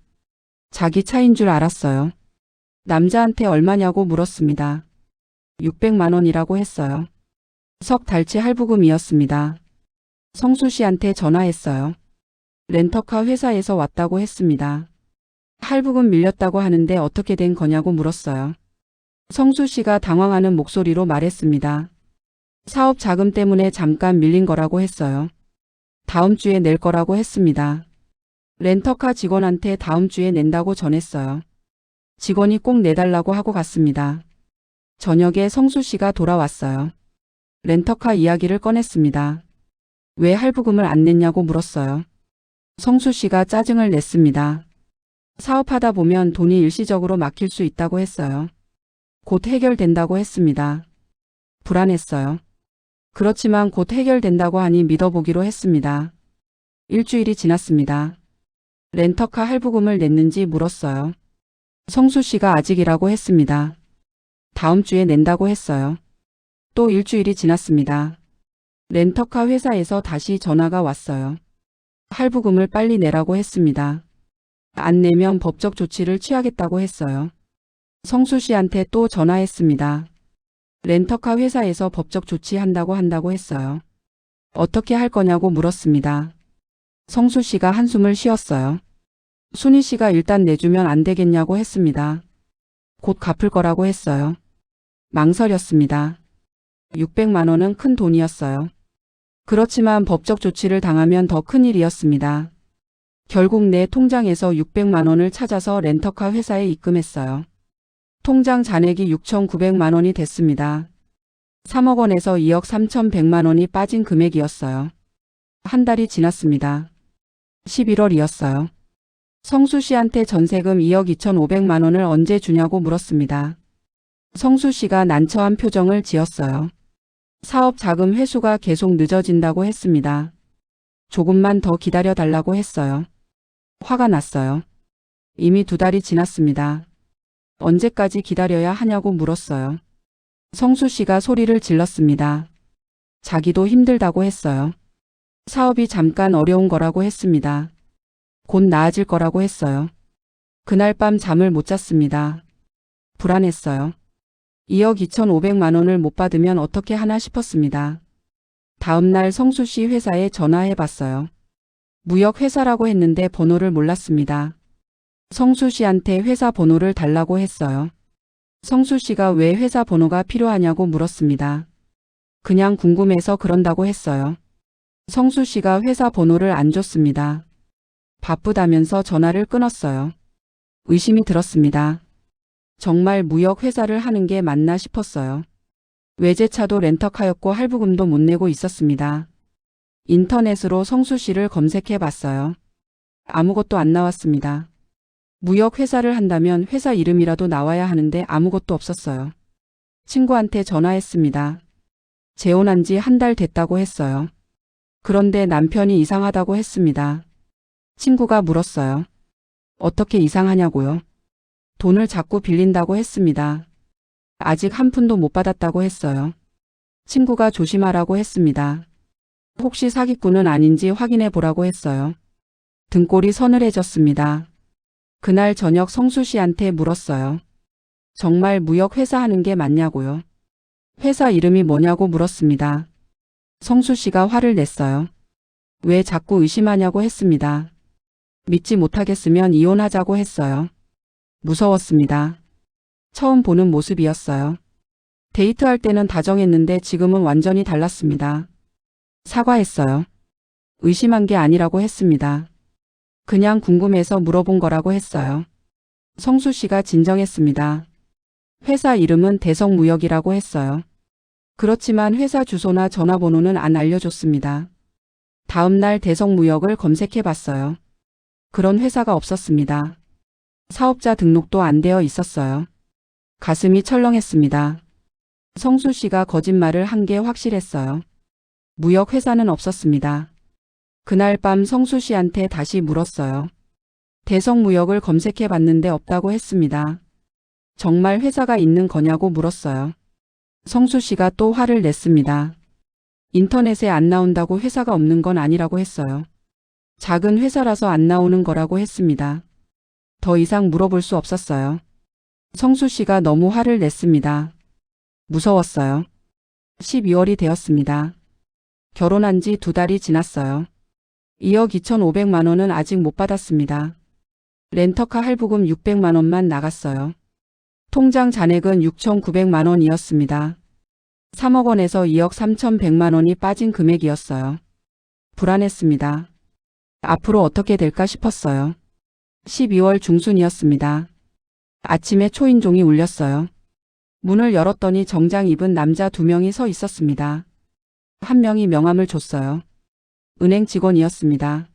자기 차인 줄 알았어요. 남자한테 얼마냐고 물었습니다. 600만 원이라고 했어요. 석 달치 할부금이었습니다. 성수 씨한테 전화했어요. 렌터카 회사에서 왔다고 했습니다. 할부금 밀렸다고 하는데 어떻게 된 거냐고 물었어요. 성수 씨가 당황하는 목소리로 말했습니다. 사업 자금 때문에 잠깐 밀린 거라고 했어요. 다음 주에 낼 거라고 했습니다. 렌터카 직원한테 다음 주에 낸다고 전했어요. 직원이 꼭 내달라고 하고 갔습니다. 저녁에 성수 씨가 돌아왔어요. 렌터카 이야기를 꺼냈습니다. 왜 할부금을 안 냈냐고 물었어요. 성수 씨가 짜증을 냈습니다. 사업하다 보면 돈이 일시적으로 막힐 수 있다고 했어요. 곧 해결된다고 했습니다. 불안했어요. 그렇지만 곧 해결된다고 하니 믿어보기로 했습니다. 일주일이 지났습니다. 렌터카 할부금을 냈는지 물었어요. 성수 씨가 아직이라고 했습니다. 다음 주에 낸다고 했어요. 또 일주일이 지났습니다. 렌터카 회사에서 다시 전화가 왔어요. 할부금을 빨리 내라고 했습니다. 안 내면 법적 조치를 취하겠다고 했어요. 성수 씨한테 또 전화했습니다. 렌터카 회사에서 법적 조치한다고 했어요. 어떻게 할 거냐고 물었습니다. 성수 씨가 한숨을 쉬었어요. 순희 씨가 일단 내주면 안 되겠냐고 했습니다. 곧 갚을 거라고 했어요. 망설였습니다. 600만 원은 큰 돈이었어요. 그렇지만 법적 조치를 당하면 더 큰 일이었습니다. 결국 내 통장에서 600만 원을 찾아서 렌터카 회사에 입금했어요. 통장 잔액이 6,900만 원이 됐습니다. 3억 원에서 2억 3,100만 원이 빠진 금액이었어요. 한 달이 지났습니다. 11월이었어요. 성수 씨한테 전세금 2억 2,500만 원을 언제 주냐고 물었습니다. 성수 씨가 난처한 표정을 지었어요. 사업 자금 회수가 계속 늦어진다고 했습니다. 조금만 더 기다려 달라고 했어요. 화가 났어요. 이미 2달이 지났습니다. 언제까지 기다려야 하냐고 물었어요. 성수 씨가 소리를 질렀습니다. 자기도 힘들다고 했어요. 사업이 잠깐 어려운 거라고 했습니다. 곧 나아질 거라고 했어요. 그날 밤 잠을 못 잤습니다. 불안했어요. 2억 2,500만 원을 못 받으면 어떻게 하나 싶었습니다. 다음 날 성수 씨 회사에 전화해 봤어요. 무역회사라고 했는데 번호를 몰랐습니다. 성수 씨한테 회사 번호를 달라고 했어요. 성수 씨가 왜 회사 번호가 필요하냐고 물었습니다. 그냥 궁금해서 그런다고 했어요. 성수 씨가 회사 번호를 안 줬습니다. 바쁘다면서 전화를 끊었어요. 의심이 들었습니다. 정말 무역회사를 하는 게 맞나 싶었어요. 외제차도 렌터카였고 할부금도 못 내고 있었습니다. 인터넷으로 성수 씨를 검색해 봤어요. 아무것도 안 나왔습니다. 무역회사를 한다면 회사 이름이라도 나와야 하는데 아무것도 없었어요. 친구한테 전화했습니다. 재혼한 지 한 달 됐다고 했어요. 그런데 남편이 이상하다고 했습니다. 친구가 물었어요. 어떻게 이상하냐고요? 돈을 자꾸 빌린다고 했습니다. 아직 한 푼도 못 받았다고 했어요. 친구가 조심하라고 했습니다. 혹시 사기꾼은 아닌지 확인해 보라고 했어요. 등골이 서늘해졌습니다. 그날 저녁 성수 씨한테 물었어요. 정말 무역회사 하는 게 맞냐고요? 회사 이름이 뭐냐고 물었습니다. 성수 씨가 화를 냈어요. 왜 자꾸 의심하냐고 했습니다. 믿지 못하겠으면 이혼하자고 했어요. 무서웠습니다. 처음 보는 모습이었어요. 데이트할 때는 다정했는데 지금은 완전히 달랐습니다. 사과했어요. 의심한 게 아니라고 했습니다. 그냥 궁금해서 물어본 거라고 했어요. 성수 씨가 진정했습니다. 회사 이름은 대성무역이라고 했어요. 그렇지만 회사 주소나 전화번호는 안 알려줬습니다. 다음 날 대성무역을 검색해 봤어요. 그런 회사가 없었습니다. 사업자 등록도 안 되어 있었어요. 가슴이 철렁했습니다. 성수 씨가 거짓말을 한 게 확실했어요. 무역회사는 없었습니다. 그날 밤 성수 씨한테 다시 물었어요. 대성무역을 검색해 봤는데 없다고 했습니다. 정말 회사가 있는 거냐고 물었어요. 성수 씨가 또 화를 냈습니다. 인터넷에 안 나온다고 회사가 없는 건 아니라고 했어요. 작은 회사라서 안 나오는 거라고 했습니다. 더 이상 물어볼 수 없었어요. 성수 씨가 너무 화를 냈습니다. 무서웠어요. 12월이 되었습니다. 결혼한 지 2달이 지났어요. 2억 2,500만 원은 아직 못 받았습니다. 렌터카 할부금 600만 원만 나갔어요. 통장 잔액은 6,900만 원이었습니다. 3억 원에서 2억 3,100만 원이 빠진 금액이었어요. 불안했습니다. 앞으로 어떻게 될까 싶었어요. 12월 중순이었습니다. 아침에 초인종이 울렸어요. 문을 열었더니 정장 입은 남자 2명이 서 있었습니다. 한 명이 명함을 줬어요. 은행 직원이었습니다.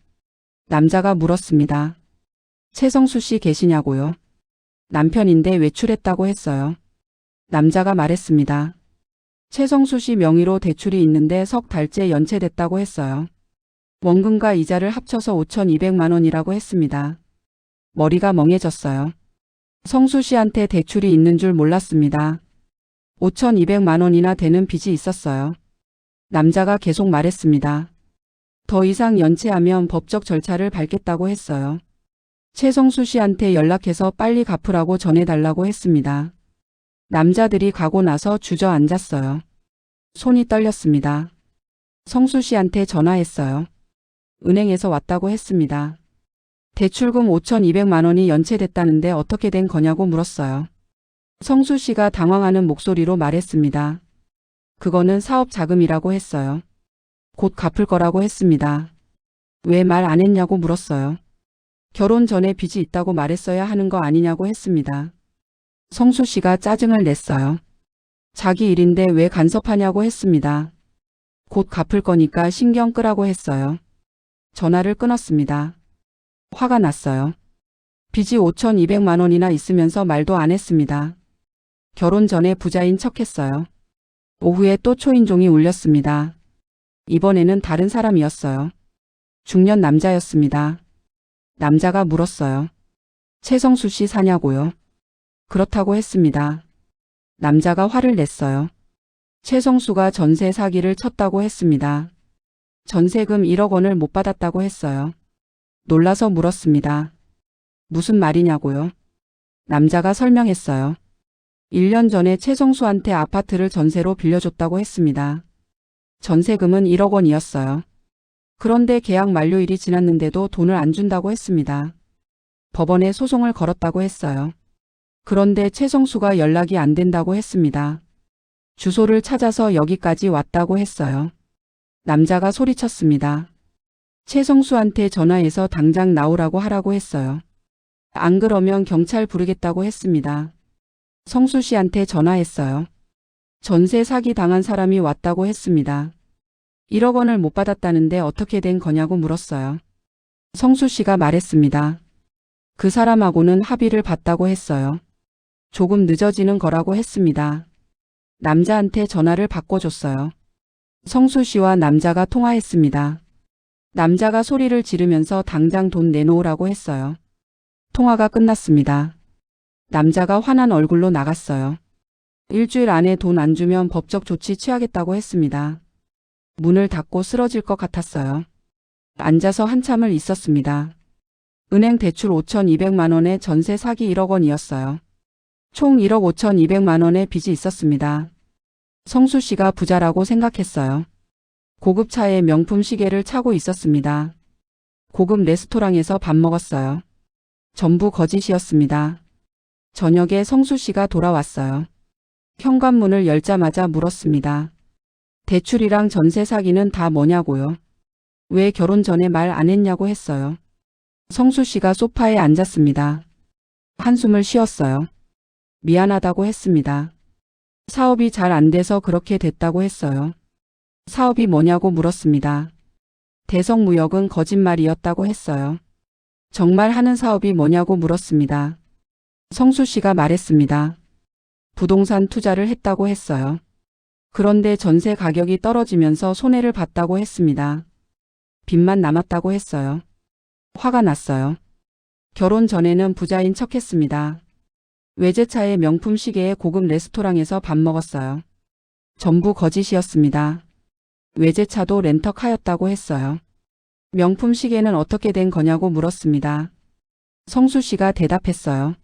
남자가 물었습니다. 최성수 씨 계시냐고요? 남편인데 외출했다고 했어요. 남자가 말했습니다. 최성수 씨 명의로 대출이 있는데 석 달째 연체됐다고 했어요. 원금과 이자를 합쳐서 5,200만 원이라고 했습니다. 머리가 멍해졌어요. 성수 씨한테 대출이 있는 줄 몰랐습니다. 5,200만 원이나 되는 빚이 있었어요. 남자가 계속 말했습니다. 더 이상 연체하면 법적 절차를 밟겠다고 했어요. 최성수 씨한테 연락해서 빨리 갚으라고 전해달라고 했습니다. 남자들이 가고 나서 주저앉았어요. 손이 떨렸습니다. 성수 씨한테 전화했어요. 은행에서 왔다고 했습니다. 대출금 5,200만 원이 연체됐다는데 어떻게 된 거냐고 물었어요. 성수 씨가 당황하는 목소리로 말했습니다. 그거는 사업 자금이라고 했어요. 곧 갚을 거라고 했습니다. 왜 말 안 했냐고 물었어요. 결혼 전에 빚이 있다고 말했어야 하는 거 아니냐고 했습니다. 성수 씨가 짜증을 냈어요. 자기 일인데 왜 간섭하냐고 했습니다. 곧 갚을 거니까 신경 끄라고 했어요. 전화를 끊었습니다. 화가 났어요. 빚이 5,200만 원이나 있으면서 말도 안 했습니다. 결혼 전에 부자인 척했어요. 오후에 또 초인종이 울렸습니다. 이번에는 다른 사람이었어요. 중년 남자였습니다. 남자가 물었어요. 최성수 씨 사냐고요? 그렇다고 했습니다. 남자가 화를 냈어요. 최성수가 전세 사기를 쳤다고 했습니다. 전세금 1억 원을 못 받았다고 했어요. 놀라서 물었습니다. 무슨 말이냐고요? 남자가 설명했어요. 1년 전에 최성수한테 아파트를 전세로 빌려줬다고 했습니다. 전세금은 1억 원이었어요. 그런데 계약 만료일이 지났는데도 돈을 안 준다고 했습니다. 법원에 소송을 걸었다고 했어요. 그런데 최성수가 연락이 안 된다고 했습니다. 주소를 찾아서 여기까지 왔다고 했어요. 남자가 소리쳤습니다. 최성수한테 전화해서 당장 나오라고 하라고 했어요. 안 그러면 경찰 부르겠다고 했습니다. 성수 씨한테 전화했어요. 전세 사기 당한 사람이 왔다고 했습니다. 1억 원을 못 받았다는데 어떻게 된 거냐고 물었어요. 성수 씨가 말했습니다. 그 사람하고는 합의를 봤다고 했어요. 조금 늦어지는 거라고 했습니다. 남자한테 전화를 바꿔줬어요. 성수 씨와 남자가 통화했습니다. 남자가 소리를 지르면서 당장 돈 내놓으라고 했어요. 통화가 끝났습니다. 남자가 화난 얼굴로 나갔어요. 일주일 안에 돈 안 주면 법적 조치 취하겠다고 했습니다. 문을 닫고 쓰러질 것 같았어요. 앉아서 한참을 있었습니다. 은행 대출 5,200만 원에 전세 사기 1억 원이었어요. 총 1억 5,200만 원의 빚이 있었습니다. 성수 씨가 부자라고 생각했어요. 고급 차에 명품 시계를 차고 있었습니다. 고급 레스토랑에서 밥 먹었어요. 전부 거짓이었습니다. 저녁에 성수 씨가 돌아왔어요. 현관문을 열자마자 물었습니다. 대출이랑 전세 사기는 다 뭐냐고요? 왜 결혼 전에 말 안 했냐고 했어요. 성수 씨가 소파에 앉았습니다. 한숨을 쉬었어요. 미안하다고 했습니다. 사업이 잘 안 돼서 그렇게 됐다고 했어요. 사업이 뭐냐고 물었습니다. 대성무역은 거짓말이었다고 했어요. 정말 하는 사업이 뭐냐고 물었습니다. 성수 씨가 말했습니다. 부동산 투자를 했다고 했어요. 그런데 전세 가격이 떨어지면서 손해를 봤다고 했습니다. 빚만 남았다고 했어요. 화가 났어요. 결혼 전에는 부자인 척했습니다. 외제차에 명품 시계에 고급 레스토랑에서 밥 먹었어요. 전부 거짓이었습니다. 외제차도 렌터카였다고 했어요. 명품 시계는 어떻게 된 거냐고 물었습니다. 성수 씨가 대답했어요.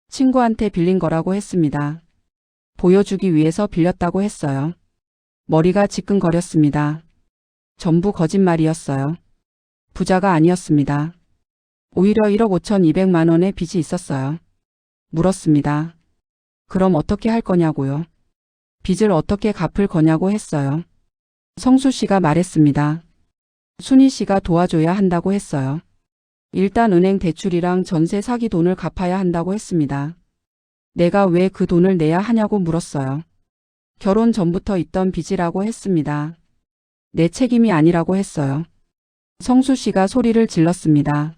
친구한테 빌린 거라고 했습니다. 보여주기 위해서 빌렸다고 했어요. 머리가 지끈거렸습니다. 전부 거짓말이었어요. 부자가 아니었습니다. 오히려 1억 5,200만 원의 빚이 있었어요. 물었습니다. 그럼 어떻게 할 거냐고요? 빚을 어떻게 갚을 거냐고 했어요. 성수 씨가 말했습니다. 순희 씨가 도와줘야 한다고 했어요. 일단 은행 대출이랑 전세 사기 돈을 갚아야 한다고 했습니다. 내가 왜 그 돈을 내야 하냐고 물었어요. 결혼 전부터 있던 빚이라고 했습니다. 내 책임이 아니라고 했어요. 성수 씨가 소리를 질렀습니다.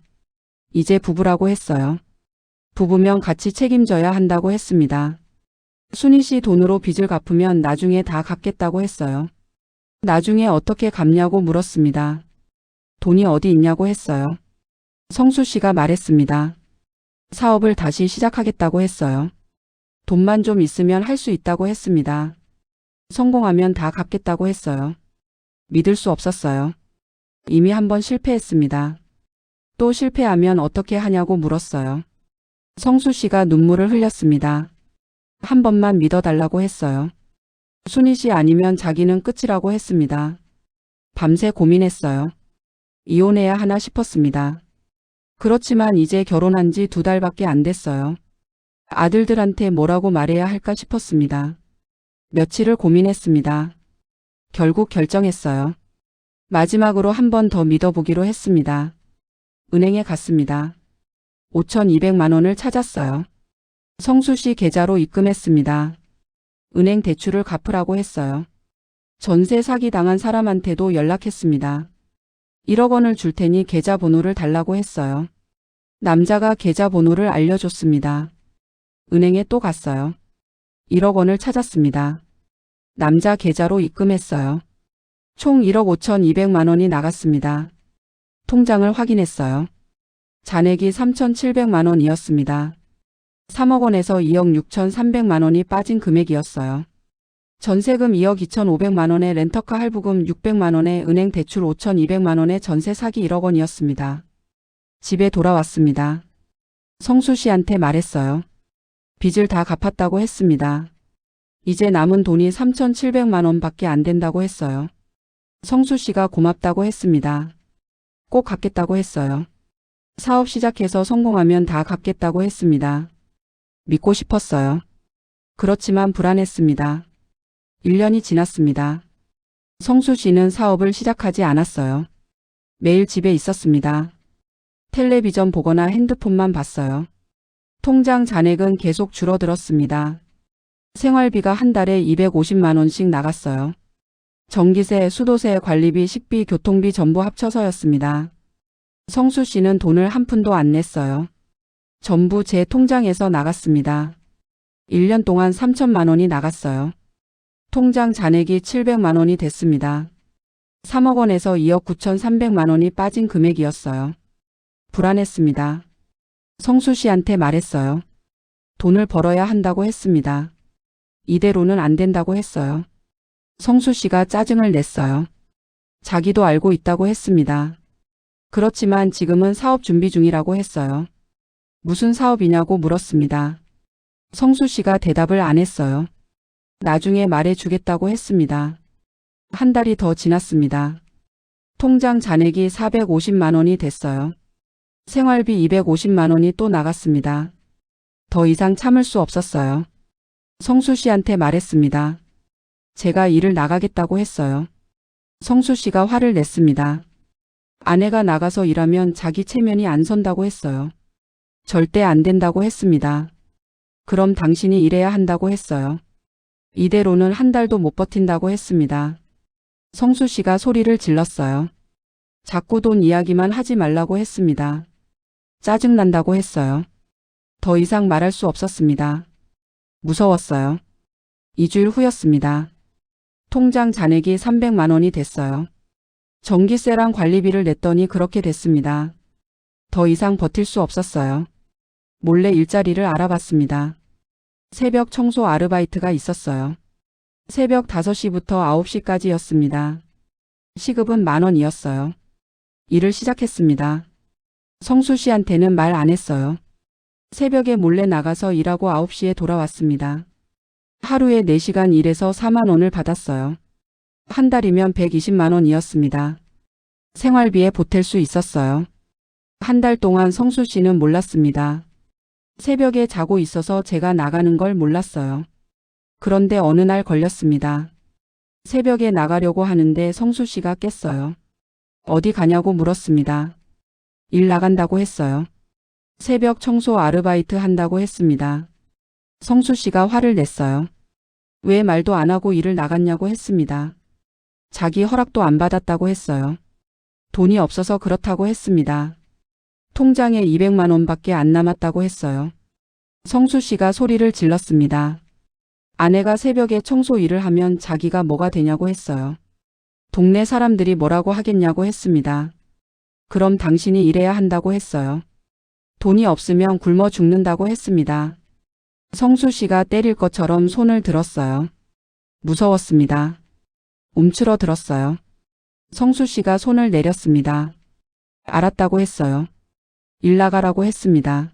이제 부부라고 했어요. 부부면 같이 책임져야 한다고 했습니다. 순희 씨 돈으로 빚을 갚으면 나중에 다 갚겠다고 했어요. 나중에 어떻게 갚냐고 물었습니다. 돈이 어디 있냐고 했어요. 성수 씨가 말했습니다. 사업을 다시 시작하겠다고 했어요. 돈만 좀 있으면 할 수 있다고 했습니다. 성공하면 다 갚겠다고 했어요. 믿을 수 없었어요. 이미 한번 실패했습니다. 또 실패하면 어떻게 하냐고 물었어요. 성수 씨가 눈물을 흘렸습니다. 한 번만 믿어달라고 했어요. 순희 씨 아니면 자기는 끝이라고 했습니다. 밤새 고민했어요. 이혼해야 하나 싶었습니다. 그렇지만 이제 결혼한 지 2달밖에 안 됐어요. 아들들한테 뭐라고 말해야 할까 싶었습니다. 며칠을 고민했습니다. 결국 결정했어요. 마지막으로 한 번 더 믿어보기로 했습니다. 은행에 갔습니다. 5,200만 원을 찾았어요. 성수 씨 계좌로 입금했습니다. 은행 대출을 갚으라고 했어요. 전세 사기 당한 사람한테도 연락했습니다. 1억 원을 줄 테니 계좌번호를 달라고 했어요. 남자가 계좌번호를 알려줬습니다. 은행에 또 갔어요. 1억 원을 찾았습니다. 남자 계좌로 입금했어요. 총 1억 5,200만 원이 나갔습니다. 통장을 확인했어요. 잔액이 3,700만 원이었습니다. 3억 원에서 2억 6,300만 원이 빠진 금액이었어요. 전세금 2억 2,500만 원에 렌터카 할부금 600만 원에 은행 대출 5,200만 원에 전세 사기 1억 원이었습니다. 집에 돌아왔습니다. 성수 씨한테 말했어요. 빚을 다 갚았다고 했습니다. 이제 남은 돈이 3,700만 원밖에 안 된다고 했어요. 성수 씨가 고맙다고 했습니다. 꼭 갚겠다고 했어요. 사업 시작해서 성공하면 다 갚겠다고 했습니다. 믿고 싶었어요. 그렇지만 불안했습니다. 1년이 지났습니다. 성수 씨는 사업을 시작하지 않았어요. 매일 집에 있었습니다. 텔레비전 보거나 핸드폰만 봤어요. 통장 잔액은 계속 줄어들었습니다. 생활비가 한 달에 250만 원씩 나갔어요. 전기세, 수도세, 관리비, 식비, 교통비 전부 합쳐서였습니다. 성수 씨는 돈을 한 푼도 안 냈어요. 전부 제 통장에서 나갔습니다. 1년 동안 3천만 원이 나갔어요. 통장 잔액이 700만 원이 됐습니다. 3억 원에서 2억 9,300만 원이 빠진 금액이었어요. 불안했습니다. 성수 씨한테 말했어요. 돈을 벌어야 한다고 했습니다. 이대로는 안 된다고 했어요. 성수 씨가 짜증을 냈어요. 자기도 알고 있다고 했습니다. 그렇지만 지금은 사업 준비 중이라고 했어요. 무슨 사업이냐고 물었습니다. 성수 씨가 대답을 안 했어요. 나중에 말해주겠다고 했습니다. 한 달이 더 지났습니다. 통장 잔액이 450만 원이 됐어요. 생활비 250만 원이 또 나갔습니다. 더 이상 참을 수 없었어요. 성수 씨한테 말했습니다. 제가 일을 나가겠다고 했어요. 성수 씨가 화를 냈습니다. 아내가 나가서 일하면 자기 체면이 안 선다고 했어요. 절대 안 된다고 했습니다. 그럼 당신이 일해야 한다고 했어요. 이대로는 한 달도 못 버틴다고 했습니다. 성수 씨가 소리를 질렀어요. 자꾸 돈 이야기만 하지 말라고 했습니다. 짜증난다고 했어요. 더 이상 말할 수 없었습니다. 무서웠어요. 2주일 후였습니다. 통장 잔액이 300만 원이 됐어요. 전기세랑 관리비를 냈더니 그렇게 됐습니다. 더 이상 버틸 수 없었어요. 몰래 일자리를 알아봤습니다. 새벽 청소 아르바이트가 있었어요. 새벽 5시부터 9시까지였습니다. 시급은 10,000원이었어요. 일을 시작했습니다. 성수 씨한테는 말 안 했어요. 새벽에 몰래 나가서 일하고 9시에 돌아왔습니다. 하루에 4시간 일해서 4만 원을 받았어요. 한 달이면 120만 원이었습니다. 생활비에 보탤 수 있었어요. 한 달 동안 성수 씨는 몰랐습니다. 새벽에 자고 있어서 제가 나가는 걸 몰랐어요. 그런데 어느 날 걸렸습니다. 새벽에 나가려고 하는데 성수 씨가 깼어요. 어디 가냐고 물었습니다. 일 나간다고 했어요. 새벽 청소 아르바이트 한다고 했습니다. 성수 씨가 화를 냈어요. 왜 말도 안 하고 일을 나갔냐고 했습니다. 자기 허락도 안 받았다고 했어요. 돈이 없어서 그렇다고 했습니다. 통장에 200만 원밖에 안 남았다고 했어요. 성수 씨가 소리를 질렀습니다. 아내가 새벽에 청소 일을 하면 자기가 뭐가 되냐고 했어요. 동네 사람들이 뭐라고 하겠냐고 했습니다. 그럼 당신이 일해야 한다고 했어요. 돈이 없으면 굶어 죽는다고 했습니다. 성수 씨가 때릴 것처럼 손을 들었어요. 무서웠습니다. 움츠러 들었어요. 성수 씨가 손을 내렸습니다. 알았다고 했어요. 일 나가라고 했습니다.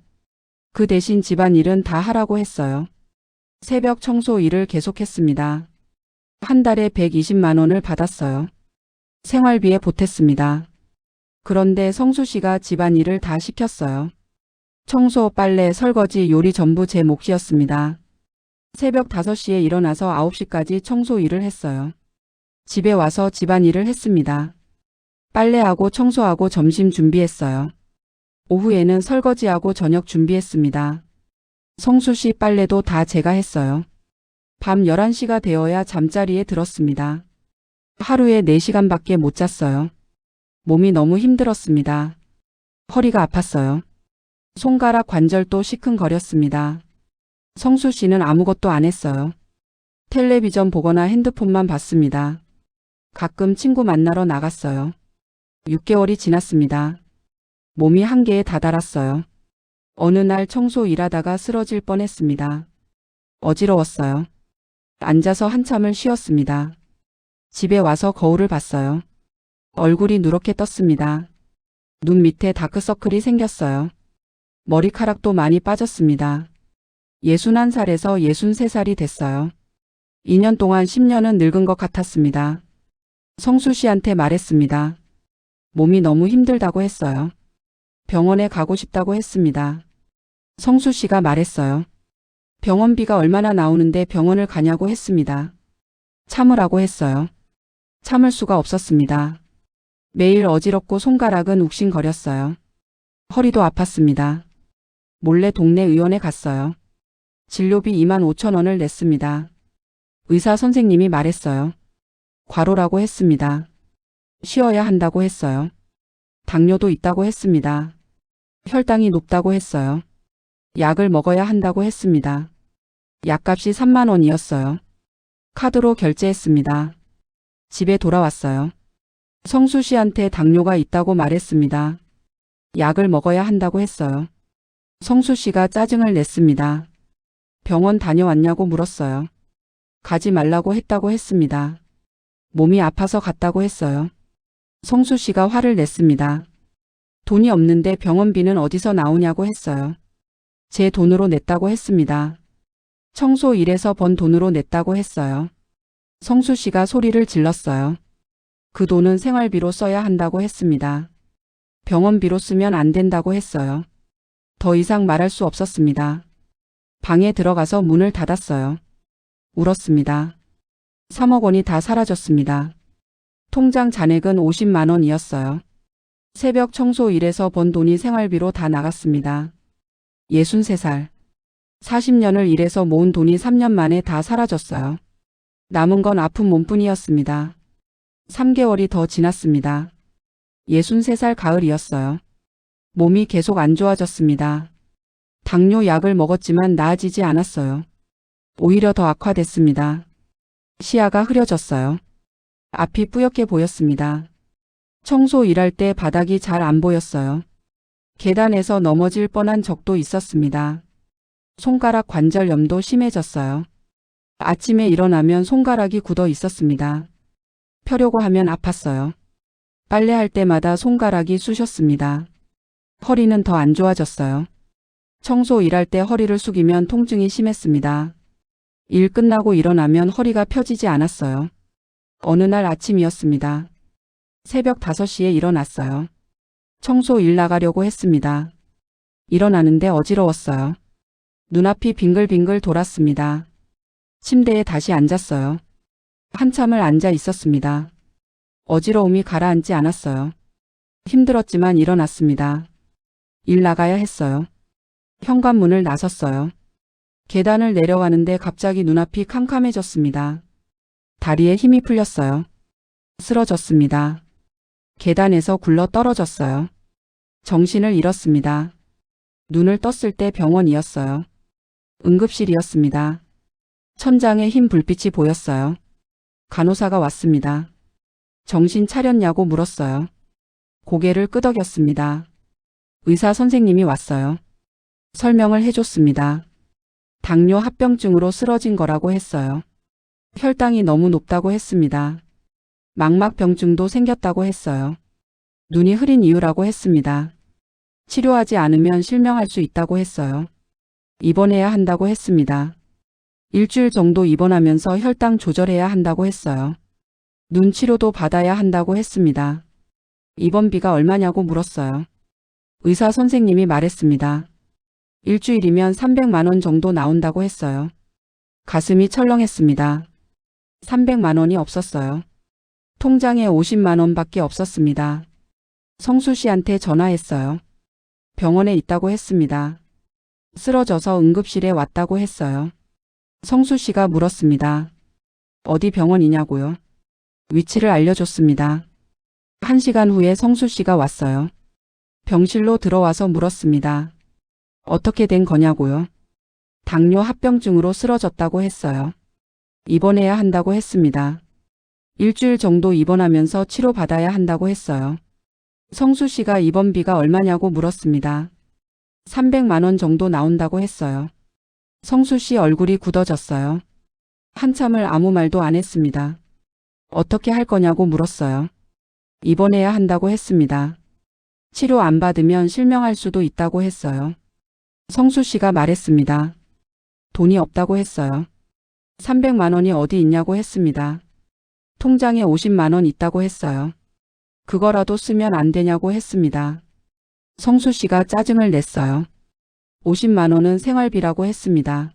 그 대신 집안일은 다 하라고 했어요. 새벽 청소 일을 계속했습니다. 한 달에 120만 원을 받았어요. 생활비에 보탰습니다. 그런데 성수 씨가 집안일을 다 시켰어요. 청소, 빨래, 설거지, 요리 전부 제 몫이었습니다. 새벽 5시에 일어나서 9시까지 청소 일을 했어요. 집에 와서 집안일을 했습니다. 빨래하고 청소하고 점심 준비했어요. 오후에는 설거지하고 저녁 준비했습니다. 성수 씨 빨래도 다 제가 했어요. 밤 11시가 되어야 잠자리에 들었습니다. 하루에 4시간밖에 못 잤어요. 몸이 너무 힘들었습니다. 허리가 아팠어요. 손가락 관절도 시큰거렸습니다. 성수 씨는 아무것도 안 했어요. 텔레비전 보거나 핸드폰만 봤습니다. 가끔 친구 만나러 나갔어요. 6개월이 지났습니다. 몸이 한계에 다다랐어요. 어느 날 청소 일하다가 쓰러질 뻔했습니다. 어지러웠어요. 앉아서 한참을 쉬었습니다. 집에 와서 거울을 봤어요. 얼굴이 누렇게 떴습니다. 눈 밑에 다크서클이 생겼어요. 머리카락도 많이 빠졌습니다. 61살에서 63살이 됐어요. 2년 동안 10년은 늙은 것 같았습니다. 성수 씨한테 말했습니다. 몸이 너무 힘들다고 했어요. 병원에 가고 싶다고 했습니다. 성수 씨가 말했어요. 병원비가 얼마나 나오는데 병원을 가냐고 했습니다. 참으라고 했어요. 참을 수가 없었습니다. 매일 어지럽고 손가락은 욱신거렸어요. 허리도 아팠습니다. 몰래 동네 의원에 갔어요. 진료비 25,000원을 냈습니다. 의사 선생님이 말했어요. 과로라고 했습니다. 쉬어야 한다고 했어요. 당뇨도 있다고 했습니다. 혈당이 높다고 했어요. 약을 먹어야 한다고 했습니다. 약값이 3만 원이었어요. 카드로 결제했습니다. 집에 돌아왔어요. 성수 씨한테 당뇨가 있다고 말했습니다. 약을 먹어야 한다고 했어요. 성수 씨가 짜증을 냈습니다. 병원 다녀왔냐고 물었어요. 가지 말라고 했다고 했습니다. 몸이 아파서 갔다고 했어요. 성수 씨가 화를 냈습니다. 돈이 없는데 병원비는 어디서 나오냐고 했어요. 제 돈으로 냈다고 했습니다. 청소 일해서 번 돈으로 냈다고 했어요. 성수 씨가 소리를 질렀어요. 그 돈은 생활비로 써야 한다고 했습니다. 병원비로 쓰면 안 된다고 했어요. 더 이상 말할 수 없었습니다. 방에 들어가서 문을 닫았어요. 울었습니다. 3억 원이 다 사라졌습니다. 통장 잔액은 50만 원이었어요. 새벽 청소 일해서 번 돈이 생활비로 다 나갔습니다. 63살. 40년을 일해서 모은 돈이 3년 만에 다 사라졌어요. 남은 건 아픈 몸뿐이었습니다. 3개월이 더 지났습니다. 63살 가을이었어요. 몸이 계속 안 좋아졌습니다. 당뇨 약을 먹었지만 나아지지 않았어요. 오히려 더 악화됐습니다. 시야가 흐려졌어요. 앞이 뿌옇게 보였습니다. 청소 일할 때 바닥이 잘 안 보였어요. 계단에서 넘어질 뻔한 적도 있었습니다. 손가락 관절염도 심해졌어요. 아침에 일어나면 손가락이 굳어 있었습니다. 펴려고 하면 아팠어요. 빨래할 때마다 손가락이 쑤셨습니다. 허리는 더 안 좋아졌어요. 청소 일할 때 허리를 숙이면 통증이 심했습니다. 일 끝나고 일어나면 허리가 펴지지 않았어요. 어느 날 아침이었습니다. 새벽 5시에 일어났어요. 청소 일 나가려고 했습니다. 일어나는데 어지러웠어요. 눈앞이 빙글빙글 돌았습니다. 침대에 다시 앉았어요. 한참을 앉아 있었습니다. 어지러움이 가라앉지 않았어요. 힘들었지만 일어났습니다. 일 나가야 했어요. 현관문을 나섰어요. 계단을 내려가는데 갑자기 눈앞이 캄캄해졌습니다. 다리에 힘이 풀렸어요. 쓰러졌습니다. 계단에서 굴러 떨어졌어요. 정신을 잃었습니다. 눈을 떴을 때 병원이었어요. 응급실이었습니다. 천장에 흰 불빛이 보였어요. 간호사가 왔습니다. 정신 차렸냐고 물었어요. 고개를 끄덕였습니다. 의사 선생님이 왔어요. 설명을 해줬습니다. 당뇨 합병증으로 쓰러진 거라고 했어요. 혈당이 너무 높다고 했습니다. 망막병증도 생겼다고 했어요. 눈이 흐린 이유라고 했습니다. 치료하지 않으면 실명할 수 있다고 했어요. 입원해야 한다고 했습니다. 일주일 정도 입원하면서 혈당 조절해야 한다고 했어요. 눈 치료도 받아야 한다고 했습니다. 입원비가 얼마냐고 물었어요. 의사 선생님이 말했습니다. 일주일이면 300만 원 정도 나온다고 했어요. 가슴이 철렁했습니다. 300만 원이 없었어요. 통장에 50만 원밖에 없었습니다. 성수 씨한테 전화했어요. 병원에 있다고 했습니다. 쓰러져서 응급실에 왔다고 했어요. 성수 씨가 물었습니다. 어디 병원이냐고요? 위치를 알려줬습니다. 1시간 후에 성수 씨가 왔어요. 병실로 들어와서 물었습니다. 어떻게 된 거냐고요? 당뇨 합병증으로 쓰러졌다고 했어요. 입원해야 한다고 했습니다. 일주일 정도 입원하면서 치료받아야 한다고 했어요. 성수 씨가 입원비가 얼마냐고 물었습니다. 300만 원 정도 나온다고 했어요. 성수 씨 얼굴이 굳어졌어요. 한참을 아무 말도 안 했습니다. 어떻게 할 거냐고 물었어요. 입원해야 한다고 했습니다. 치료 안 받으면 실명할 수도 있다고 했어요. 성수 씨가 말했습니다. 돈이 없다고 했어요. 300만 원이 어디 있냐고 했습니다. 통장에 50만 원 있다고 했어요. 그거라도 쓰면 안 되냐고 했습니다. 성수 씨가 짜증을 냈어요. 50만 원은 생활비라고 했습니다.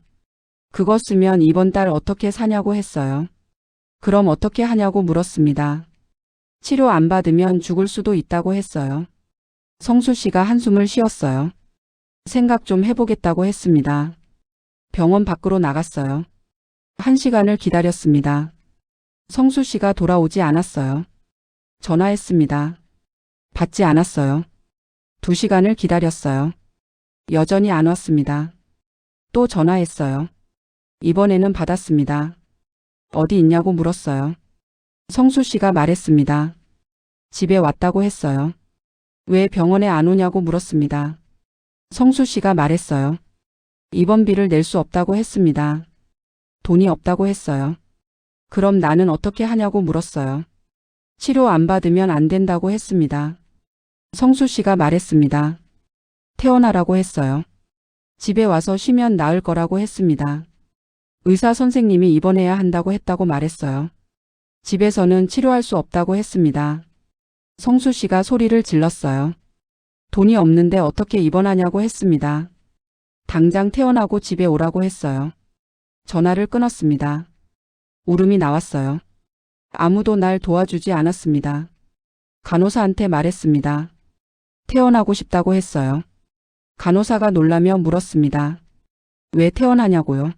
그거 쓰면 이번 달 어떻게 사냐고 했어요. 그럼 어떻게 하냐고 물었습니다. 치료 안 받으면 죽을 수도 있다고 했어요. 성수 씨가 한숨을 쉬었어요. 생각 좀 해보겠다고 했습니다. 병원 밖으로 나갔어요. 1시간을 기다렸습니다. 성수 씨가 돌아오지 않았어요. 전화했습니다. 받지 않았어요. 2시간을 기다렸어요. 여전히 안 왔습니다. 또 전화했어요. 이번에는 받았습니다. 어디 있냐고 물었어요. 성수 씨가 말했습니다. 집에 왔다고 했어요. 왜 병원에 안 오냐고 물었습니다. 성수 씨가 말했어요. 입원비를 낼 수 없다고 했습니다. 돈이 없다고 했어요. 그럼 나는 어떻게 하냐고 물었어요. 치료 안 받으면 안 된다고 했습니다. 성수 씨가 말했습니다. 퇴원하라고 했어요. 집에 와서 쉬면 나을 거라고 했습니다. 의사 선생님이 입원해야 한다고 했다고 말했어요. 집에서는 치료할 수 없다고 했습니다. 성수 씨가 소리를 질렀어요. 돈이 없는데 어떻게 입원하냐고 했습니다. 당장 퇴원하고 집에 오라고 했어요. 전화를 끊었습니다. 울음이 나왔어요. 아무도 날 도와주지 않았습니다. 간호사한테 말했습니다. 퇴원하고 싶다고 했어요. 간호사가 놀라며 물었습니다. 왜 퇴원하냐고요?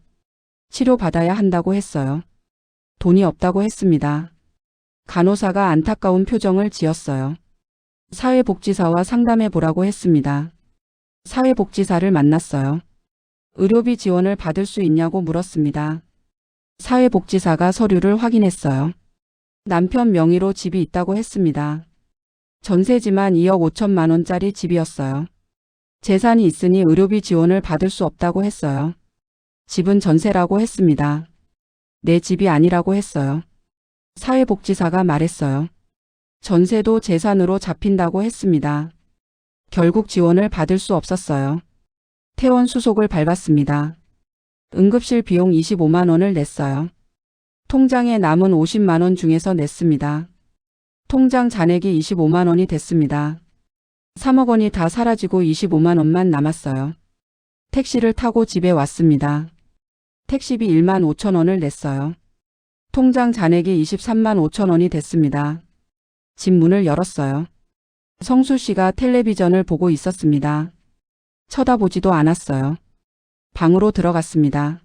치료받아야 한다고 했어요. 돈이 없다고 했습니다. 간호사가 안타까운 표정을 지었어요. 사회복지사와 상담해 보라고 했습니다. 사회복지사를 만났어요. 의료비 지원을 받을 수 있냐고 물었습니다. 사회복지사가 서류를 확인했어요. 남편 명의로 집이 있다고 했습니다. 전세지만 2억 5천만 원짜리 집이었어요. 재산이 있으니 의료비 지원을 받을 수 없다고 했어요. 집은 전세라고 했습니다. 내 집이 아니라고 했어요. 사회복지사가 말했어요. 전세도 재산으로 잡힌다고 했습니다. 결국 지원을 받을 수 없었어요. 퇴원 수속을 밟았습니다. 응급실 비용 25만 원을 냈어요. 통장에 남은 50만 원 중에서 냈습니다. 통장 잔액이 25만 원이 됐습니다. 3억 원이 다 사라지고 25만 원만 남았어요. 택시를 타고 집에 왔습니다. 택시비 1만 5천 원을 냈어요. 통장 잔액이 23만 5천 원이 됐습니다. 집 문을 열었어요. 성수 씨가 텔레비전을 보고 있었습니다. 쳐다보지도 않았어요. 방으로 들어갔습니다.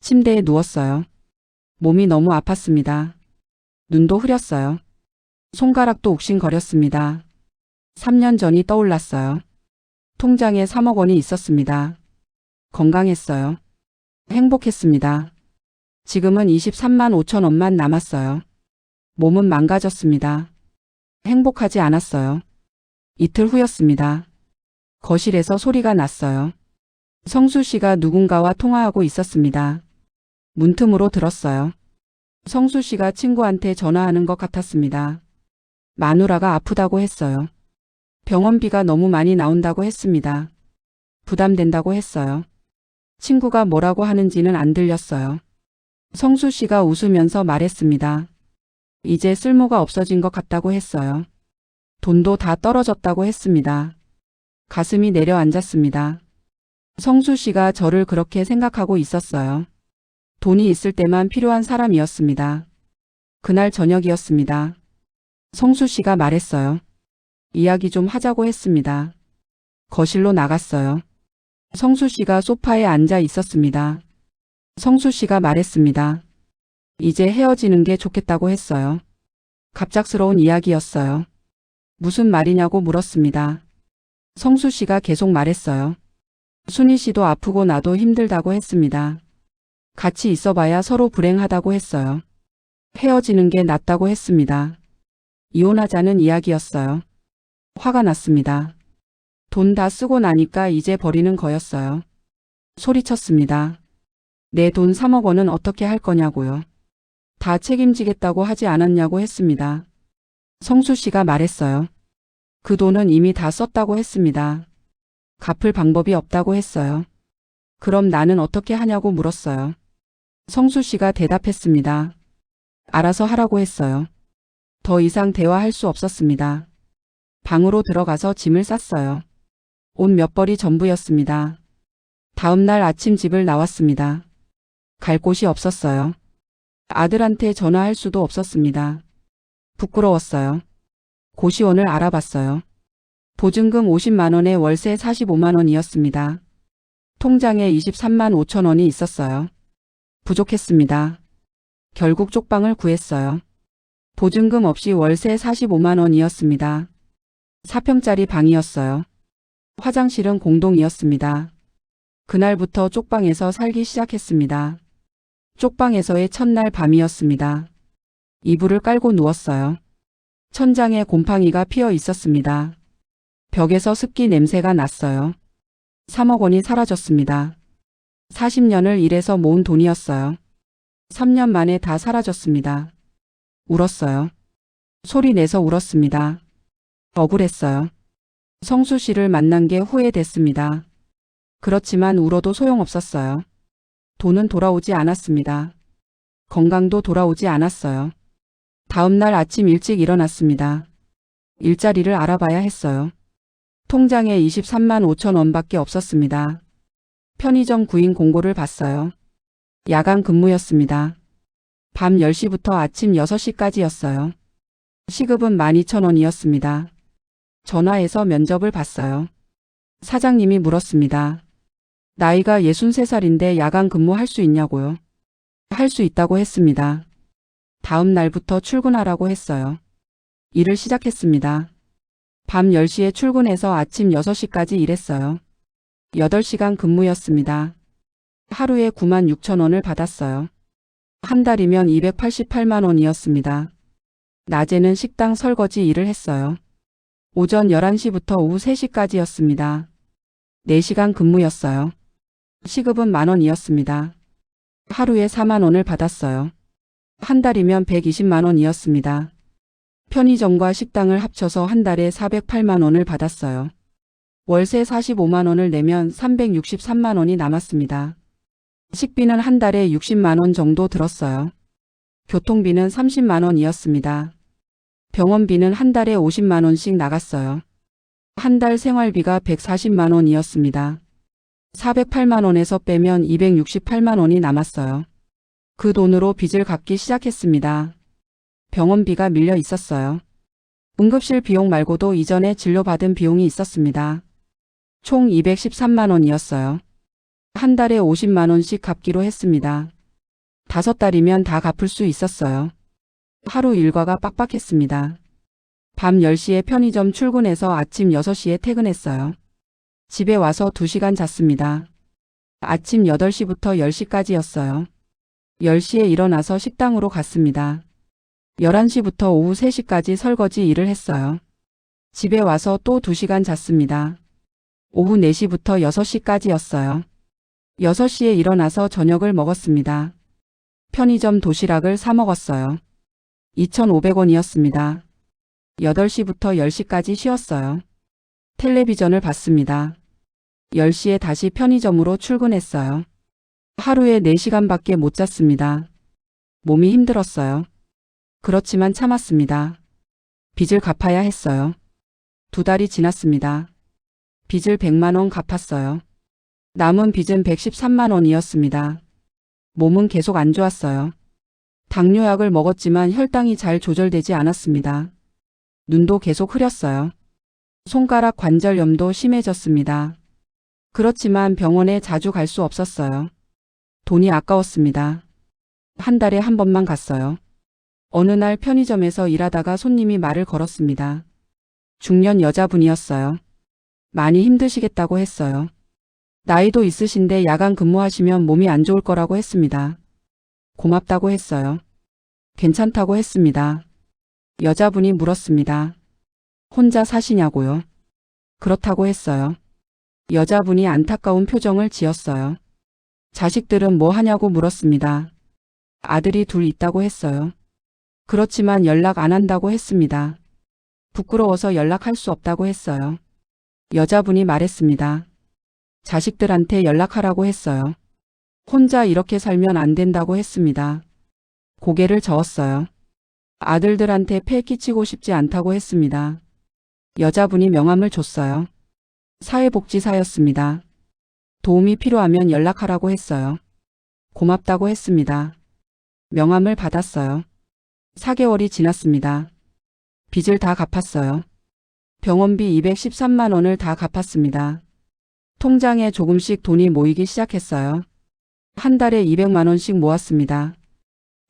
침대에 누웠어요. 몸이 너무 아팠습니다. 눈도 흐렸어요. 손가락도 욱신거렸습니다. 3년 전이 떠올랐어요. 통장에 3억 원이 있었습니다. 건강했어요. 행복했습니다. 지금은 23만 5천 원만 남았어요. 몸은 망가졌습니다. 행복하지 않았어요. 이틀 후였습니다. 거실에서 소리가 났어요. 성수 씨가 누군가와 통화하고 있었습니다. 문틈으로 들었어요. 성수 씨가 친구한테 전화하는 것 같았습니다. 마누라가 아프다고 했어요. 병원비가 너무 많이 나온다고 했습니다. 부담된다고 했어요. 친구가 뭐라고 하는지는 안 들렸어요. 성수 씨가 웃으면서 말했습니다. 이제 쓸모가 없어진 것 같다고 했어요. 돈도 다 떨어졌다고 했습니다. 가슴이 내려앉았습니다. 성수 씨가 저를 그렇게 생각하고 있었어요. 돈이 있을 때만 필요한 사람이었습니다. 그날 저녁이었습니다. 성수 씨가 말했어요. 이야기 좀 하자고 했습니다. 거실로 나갔어요. 성수 씨가 소파에 앉아 있었습니다. 성수 씨가 말했습니다. 이제 헤어지는 게 좋겠다고 했어요. 갑작스러운 이야기였어요. 무슨 말이냐고 물었습니다. 성수 씨가 계속 말했어요. 순희 씨도 아프고 나도 힘들다고 했습니다. 같이 있어봐야 서로 불행하다고 했어요. 헤어지는 게 낫다고 했습니다. 이혼하자는 이야기였어요. 화가 났습니다. 돈 다 쓰고 나니까 이제 버리는 거였어요. 소리쳤습니다. 내 돈 3억 원은 어떻게 할 거냐고요. 다 책임지겠다고 하지 않았냐고 했습니다. 성수 씨가 말했어요. 그 돈은 이미 다 썼다고 했습니다. 갚을 방법이 없다고 했어요. 그럼 나는 어떻게 하냐고 물었어요. 성수 씨가 대답했습니다. 알아서 하라고 했어요. 더 이상 대화할 수 없었습니다. 방으로 들어가서 짐을 쌌어요. 옷 몇 벌이 전부였습니다. 다음 날 아침 집을 나왔습니다. 갈 곳이 없었어요. 아들한테 전화할 수도 없었습니다. 부끄러웠어요. 고시원을 알아봤어요. 보증금 50만 원에 월세 45만 원이었습니다. 통장에 23만 5천 원이 있었어요. 부족했습니다. 결국 쪽방을 구했어요. 보증금 없이 월세 45만 원이었습니다. 4평짜리 방이었어요. 화장실은 공동이었습니다. 그날부터 쪽방에서 살기 시작했습니다. 쪽방에서의 첫날 밤이었습니다. 이불을 깔고 누웠어요. 천장에 곰팡이가 피어 있었습니다. 벽에서 습기 냄새가 났어요. 3억 원이 사라졌습니다. 40년을 일해서 모은 돈이었어요. 3년 만에 다 사라졌습니다. 울었어요. 소리 내서 울었습니다. 억울했어요. 성수 씨를 만난 게 후회됐습니다. 그렇지만 울어도 소용없었어요. 돈은 돌아오지 않았습니다. 건강도 돌아오지 않았어요. 다음 날 아침 일찍 일어났습니다. 일자리를 알아봐야 했어요. 통장에 23만 5천 원밖에 없었습니다. 편의점 구인 공고를 봤어요. 야간 근무였습니다. 밤 10시부터 아침 6시까지였어요. 시급은 12,000원이었습니다. 전화해서 면접을 봤어요. 사장님이 물었습니다. 나이가 63살인데 야간 근무할 수 있냐고요? 할 수 있다고 했습니다. 다음 날부터 출근하라고 했어요. 일을 시작했습니다. 밤 10시에 출근해서 아침 6시까지 일했어요. 8시간 근무였습니다. 하루에 9만 6천 원을 받았어요. 한 달이면 288만 원이었습니다. 낮에는 식당 설거지 일을 했어요. 오전 11시부터 오후 3시까지였습니다. 4시간 근무였어요. 시급은 10,000원이었습니다. 하루에 4만 원을 받았어요. 한 달이면 120만 원이었습니다. 편의점과 식당을 합쳐서 한 달에 408만 원을 받았어요. 월세 45만 원을 내면 363만 원이 남았습니다. 식비는 한 달에 60만 원 정도 들었어요. 교통비는 30만 원이었습니다. 병원비는 한 달에 50만 원씩 나갔어요. 한 달 생활비가 140만 원이었습니다. 408만 원에서 빼면 268만 원이 남았어요. 그 돈으로 빚을 갚기 시작했습니다. 병원비가 밀려 있었어요. 응급실 비용 말고도 이전에 진료받은 비용이 있었습니다. 총 213만 원이었어요. 한 달에 50만 원씩 갚기로 했습니다. 5달이면 다 갚을 수 있었어요. 하루 일과가 빡빡했습니다. 밤 10시에 편의점 출근해서 아침 6시에 퇴근했어요. 집에 와서 2시간 잤습니다. 아침 8시부터 10시까지였어요. 10시에 일어나서 식당으로 갔습니다. 11시부터 오후 3시까지 설거지 일을 했어요. 집에 와서 또 2시간 잤습니다. 오후 4시부터 6시까지였어요. 6시에 일어나서 저녁을 먹었습니다. 편의점 도시락을 사 먹었어요. 2,500원이었습니다. 8시부터 10시까지 쉬었어요. 텔레비전을 봤습니다. 10시에 다시 편의점으로 출근했어요. 하루에 4시간밖에 못 잤습니다. 몸이 힘들었어요. 그렇지만 참았습니다. 빚을 갚아야 했어요. 2달이 지났습니다. 빚을 100만 원 갚았어요. 남은 빚은 113만 원이었습니다. 몸은 계속 안 좋았어요. 당뇨약을 먹었지만 혈당이 잘 조절되지 않았습니다. 눈도 계속 흐렸어요. 손가락 관절염도 심해졌습니다. 그렇지만 병원에 자주 갈 수 없었어요. 돈이 아까웠습니다. 한 달에 한 번만 갔어요. 어느 날 편의점에서 일하다가 손님이 말을 걸었습니다. 중년 여자분이었어요. 많이 힘드시겠다고 했어요. 나이도 있으신데 야간 근무하시면 몸이 안 좋을 거라고 했습니다. 고맙다고 했어요. 괜찮다고 했습니다. 여자분이 물었습니다. 혼자 사시냐고요? 그렇다고 했어요. 여자분이 안타까운 표정을 지었어요. 자식들은 뭐 하냐고 물었습니다. 아들이 2 있다고 했어요. 그렇지만 연락 안 한다고 했습니다. 부끄러워서 연락할 수 없다고 했어요. 여자분이 말했습니다. 자식들한테 연락하라고 했어요. 혼자 이렇게 살면 안 된다고 했습니다. 고개를 저었어요. 아들들한테 폐 끼치고 싶지 않다고 했습니다. 여자분이 명함을 줬어요. 사회복지사였습니다. 도움이 필요하면 연락하라고 했어요. 고맙다고 했습니다. 명함을 받았어요. 4개월이 지났습니다. 빚을 다 갚았어요. 병원비 213만 원을 다 갚았습니다. 통장에 조금씩 돈이 모이기 시작했어요. 한 달에 200만 원씩 모았습니다.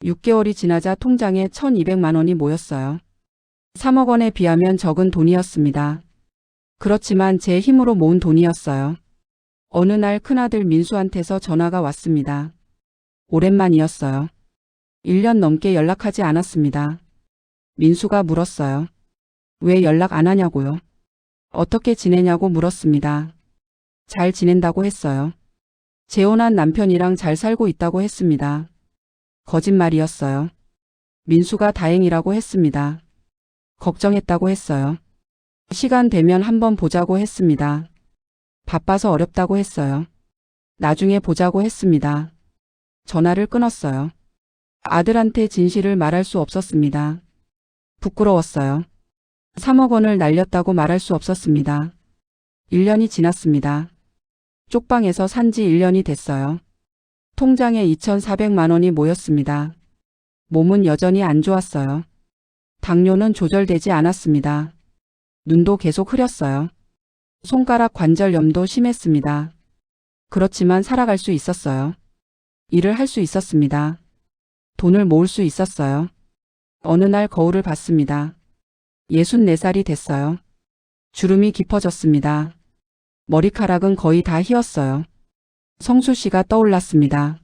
6개월이 지나자 통장에 1,200만 원이 모였어요. 3억 원에 비하면 적은 돈이었습니다. 그렇지만 제 힘으로 모은 돈이었어요. 어느 날 큰아들 민수한테서 전화가 왔습니다. 오랜만이었어요. 1년 넘게 연락하지 않았습니다. 민수가 물었어요. 왜 연락 안 하냐고요? 어떻게 지내냐고 물었습니다. 잘 지낸다고 했어요. 재혼한 남편이랑 잘 살고 있다고 했습니다. 거짓말이었어요. 민수가 다행이라고 했습니다. 걱정했다고 했어요. 시간 되면 한번 보자고 했습니다. 바빠서 어렵다고 했어요. 나중에 보자고 했습니다. 전화를 끊었어요. 아들한테 진실을 말할 수 없었습니다. 부끄러웠어요. 3억 원을 날렸다고 말할 수 없었습니다. 1년이 지났습니다. 쪽방에서 산지 1년이 됐어요. 통장에 2,400만 원이 모였습니다. 몸은 여전히 안 좋았어요. 당뇨는 조절되지 않았습니다. 눈도 계속 흐렸어요. 손가락 관절염도 심했습니다. 그렇지만 살아갈 수 있었어요. 일을 할 수 있었습니다. 돈을 모을 수 있었어요. 어느 날 거울을 봤습니다. 64살이 됐어요. 주름이 깊어졌습니다. 머리카락은 거의 다 휘었어요. 성수 씨가 떠올랐습니다.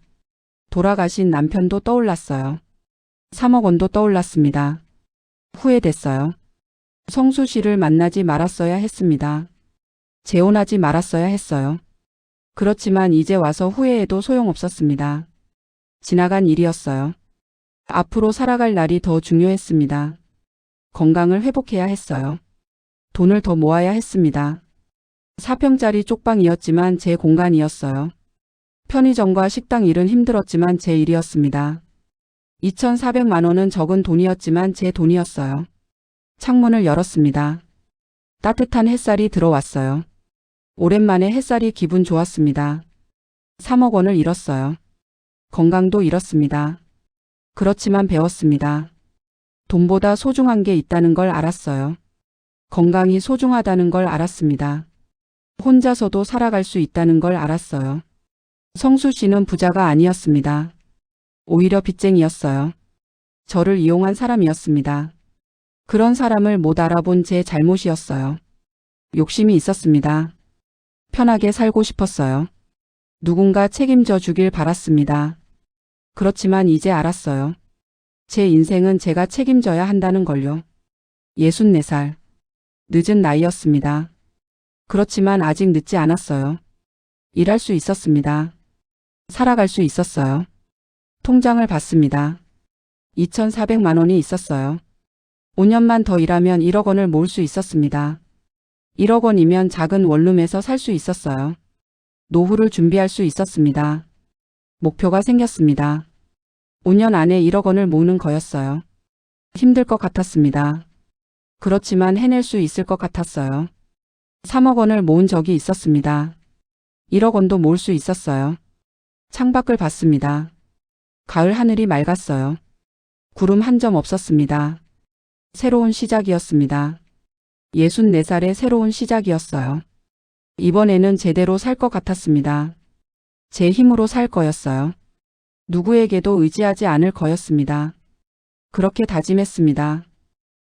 돌아가신 남편도 떠올랐어요. 3억 원도 떠올랐습니다. 후회됐어요. 성수 씨를 만나지 말았어야 했습니다. 재혼하지 말았어야 했어요. 그렇지만 이제 와서 후회해도 소용없었습니다. 지나간 일이었어요. 앞으로 살아갈 날이 더 중요했습니다. 건강을 회복해야 했어요. 돈을 더 모아야 했습니다. 4평짜리 쪽방이었지만 제 공간이었어요. 편의점과 식당 일은 힘들었지만 제 일이었습니다. 2,400만 원은 적은 돈이었지만 제 돈이었어요. 창문을 열었습니다. 따뜻한 햇살이 들어왔어요. 오랜만에 햇살이 기분 좋았습니다. 3억 원을 잃었어요. 건강도 잃었습니다. 그렇지만 배웠습니다. 돈보다 소중한 게 있다는 걸 알았어요. 건강이 소중하다는 걸 알았습니다. 혼자서도 살아갈 수 있다는 걸 알았어요. 성수 씨는 부자가 아니었습니다. 오히려 빚쟁이였어요. 저를 이용한 사람이었습니다. 그런 사람을 못 알아본 제 잘못이었어요. 욕심이 있었습니다. 편하게 살고 싶었어요. 누군가 책임져 주길 바랐습니다. 그렇지만 이제 알았어요. 제 인생은 제가 책임져야 한다는 걸요. 64살. 늦은 나이였습니다. 그렇지만 아직 늦지 않았어요. 일할 수 있었습니다. 살아갈 수 있었어요. 통장을 봤습니다. 2,400만 원이 있었어요. 5년만 더 일하면 1억 원을 모을 수 있었습니다. 1억 원이면 작은 원룸에서 살 수 있었어요. 노후를 준비할 수 있었습니다. 목표가 생겼습니다. 5년 안에 1억 원을 모으는 거였어요. 힘들 것 같았습니다. 그렇지만 해낼 수 있을 것 같았어요. 3억 원을 모은 적이 있었습니다. 1억 원도 모을 수 있었어요. 창밖을 봤습니다. 가을 하늘이 맑았어요. 구름 한 점 없었습니다. 새로운 시작이었습니다. 64살의 새로운 시작이었어요. 이번에는 제대로 살 것 같았습니다. 제 힘으로 살 거였어요. 누구에게도 의지하지 않을 거였습니다. 그렇게 다짐했습니다.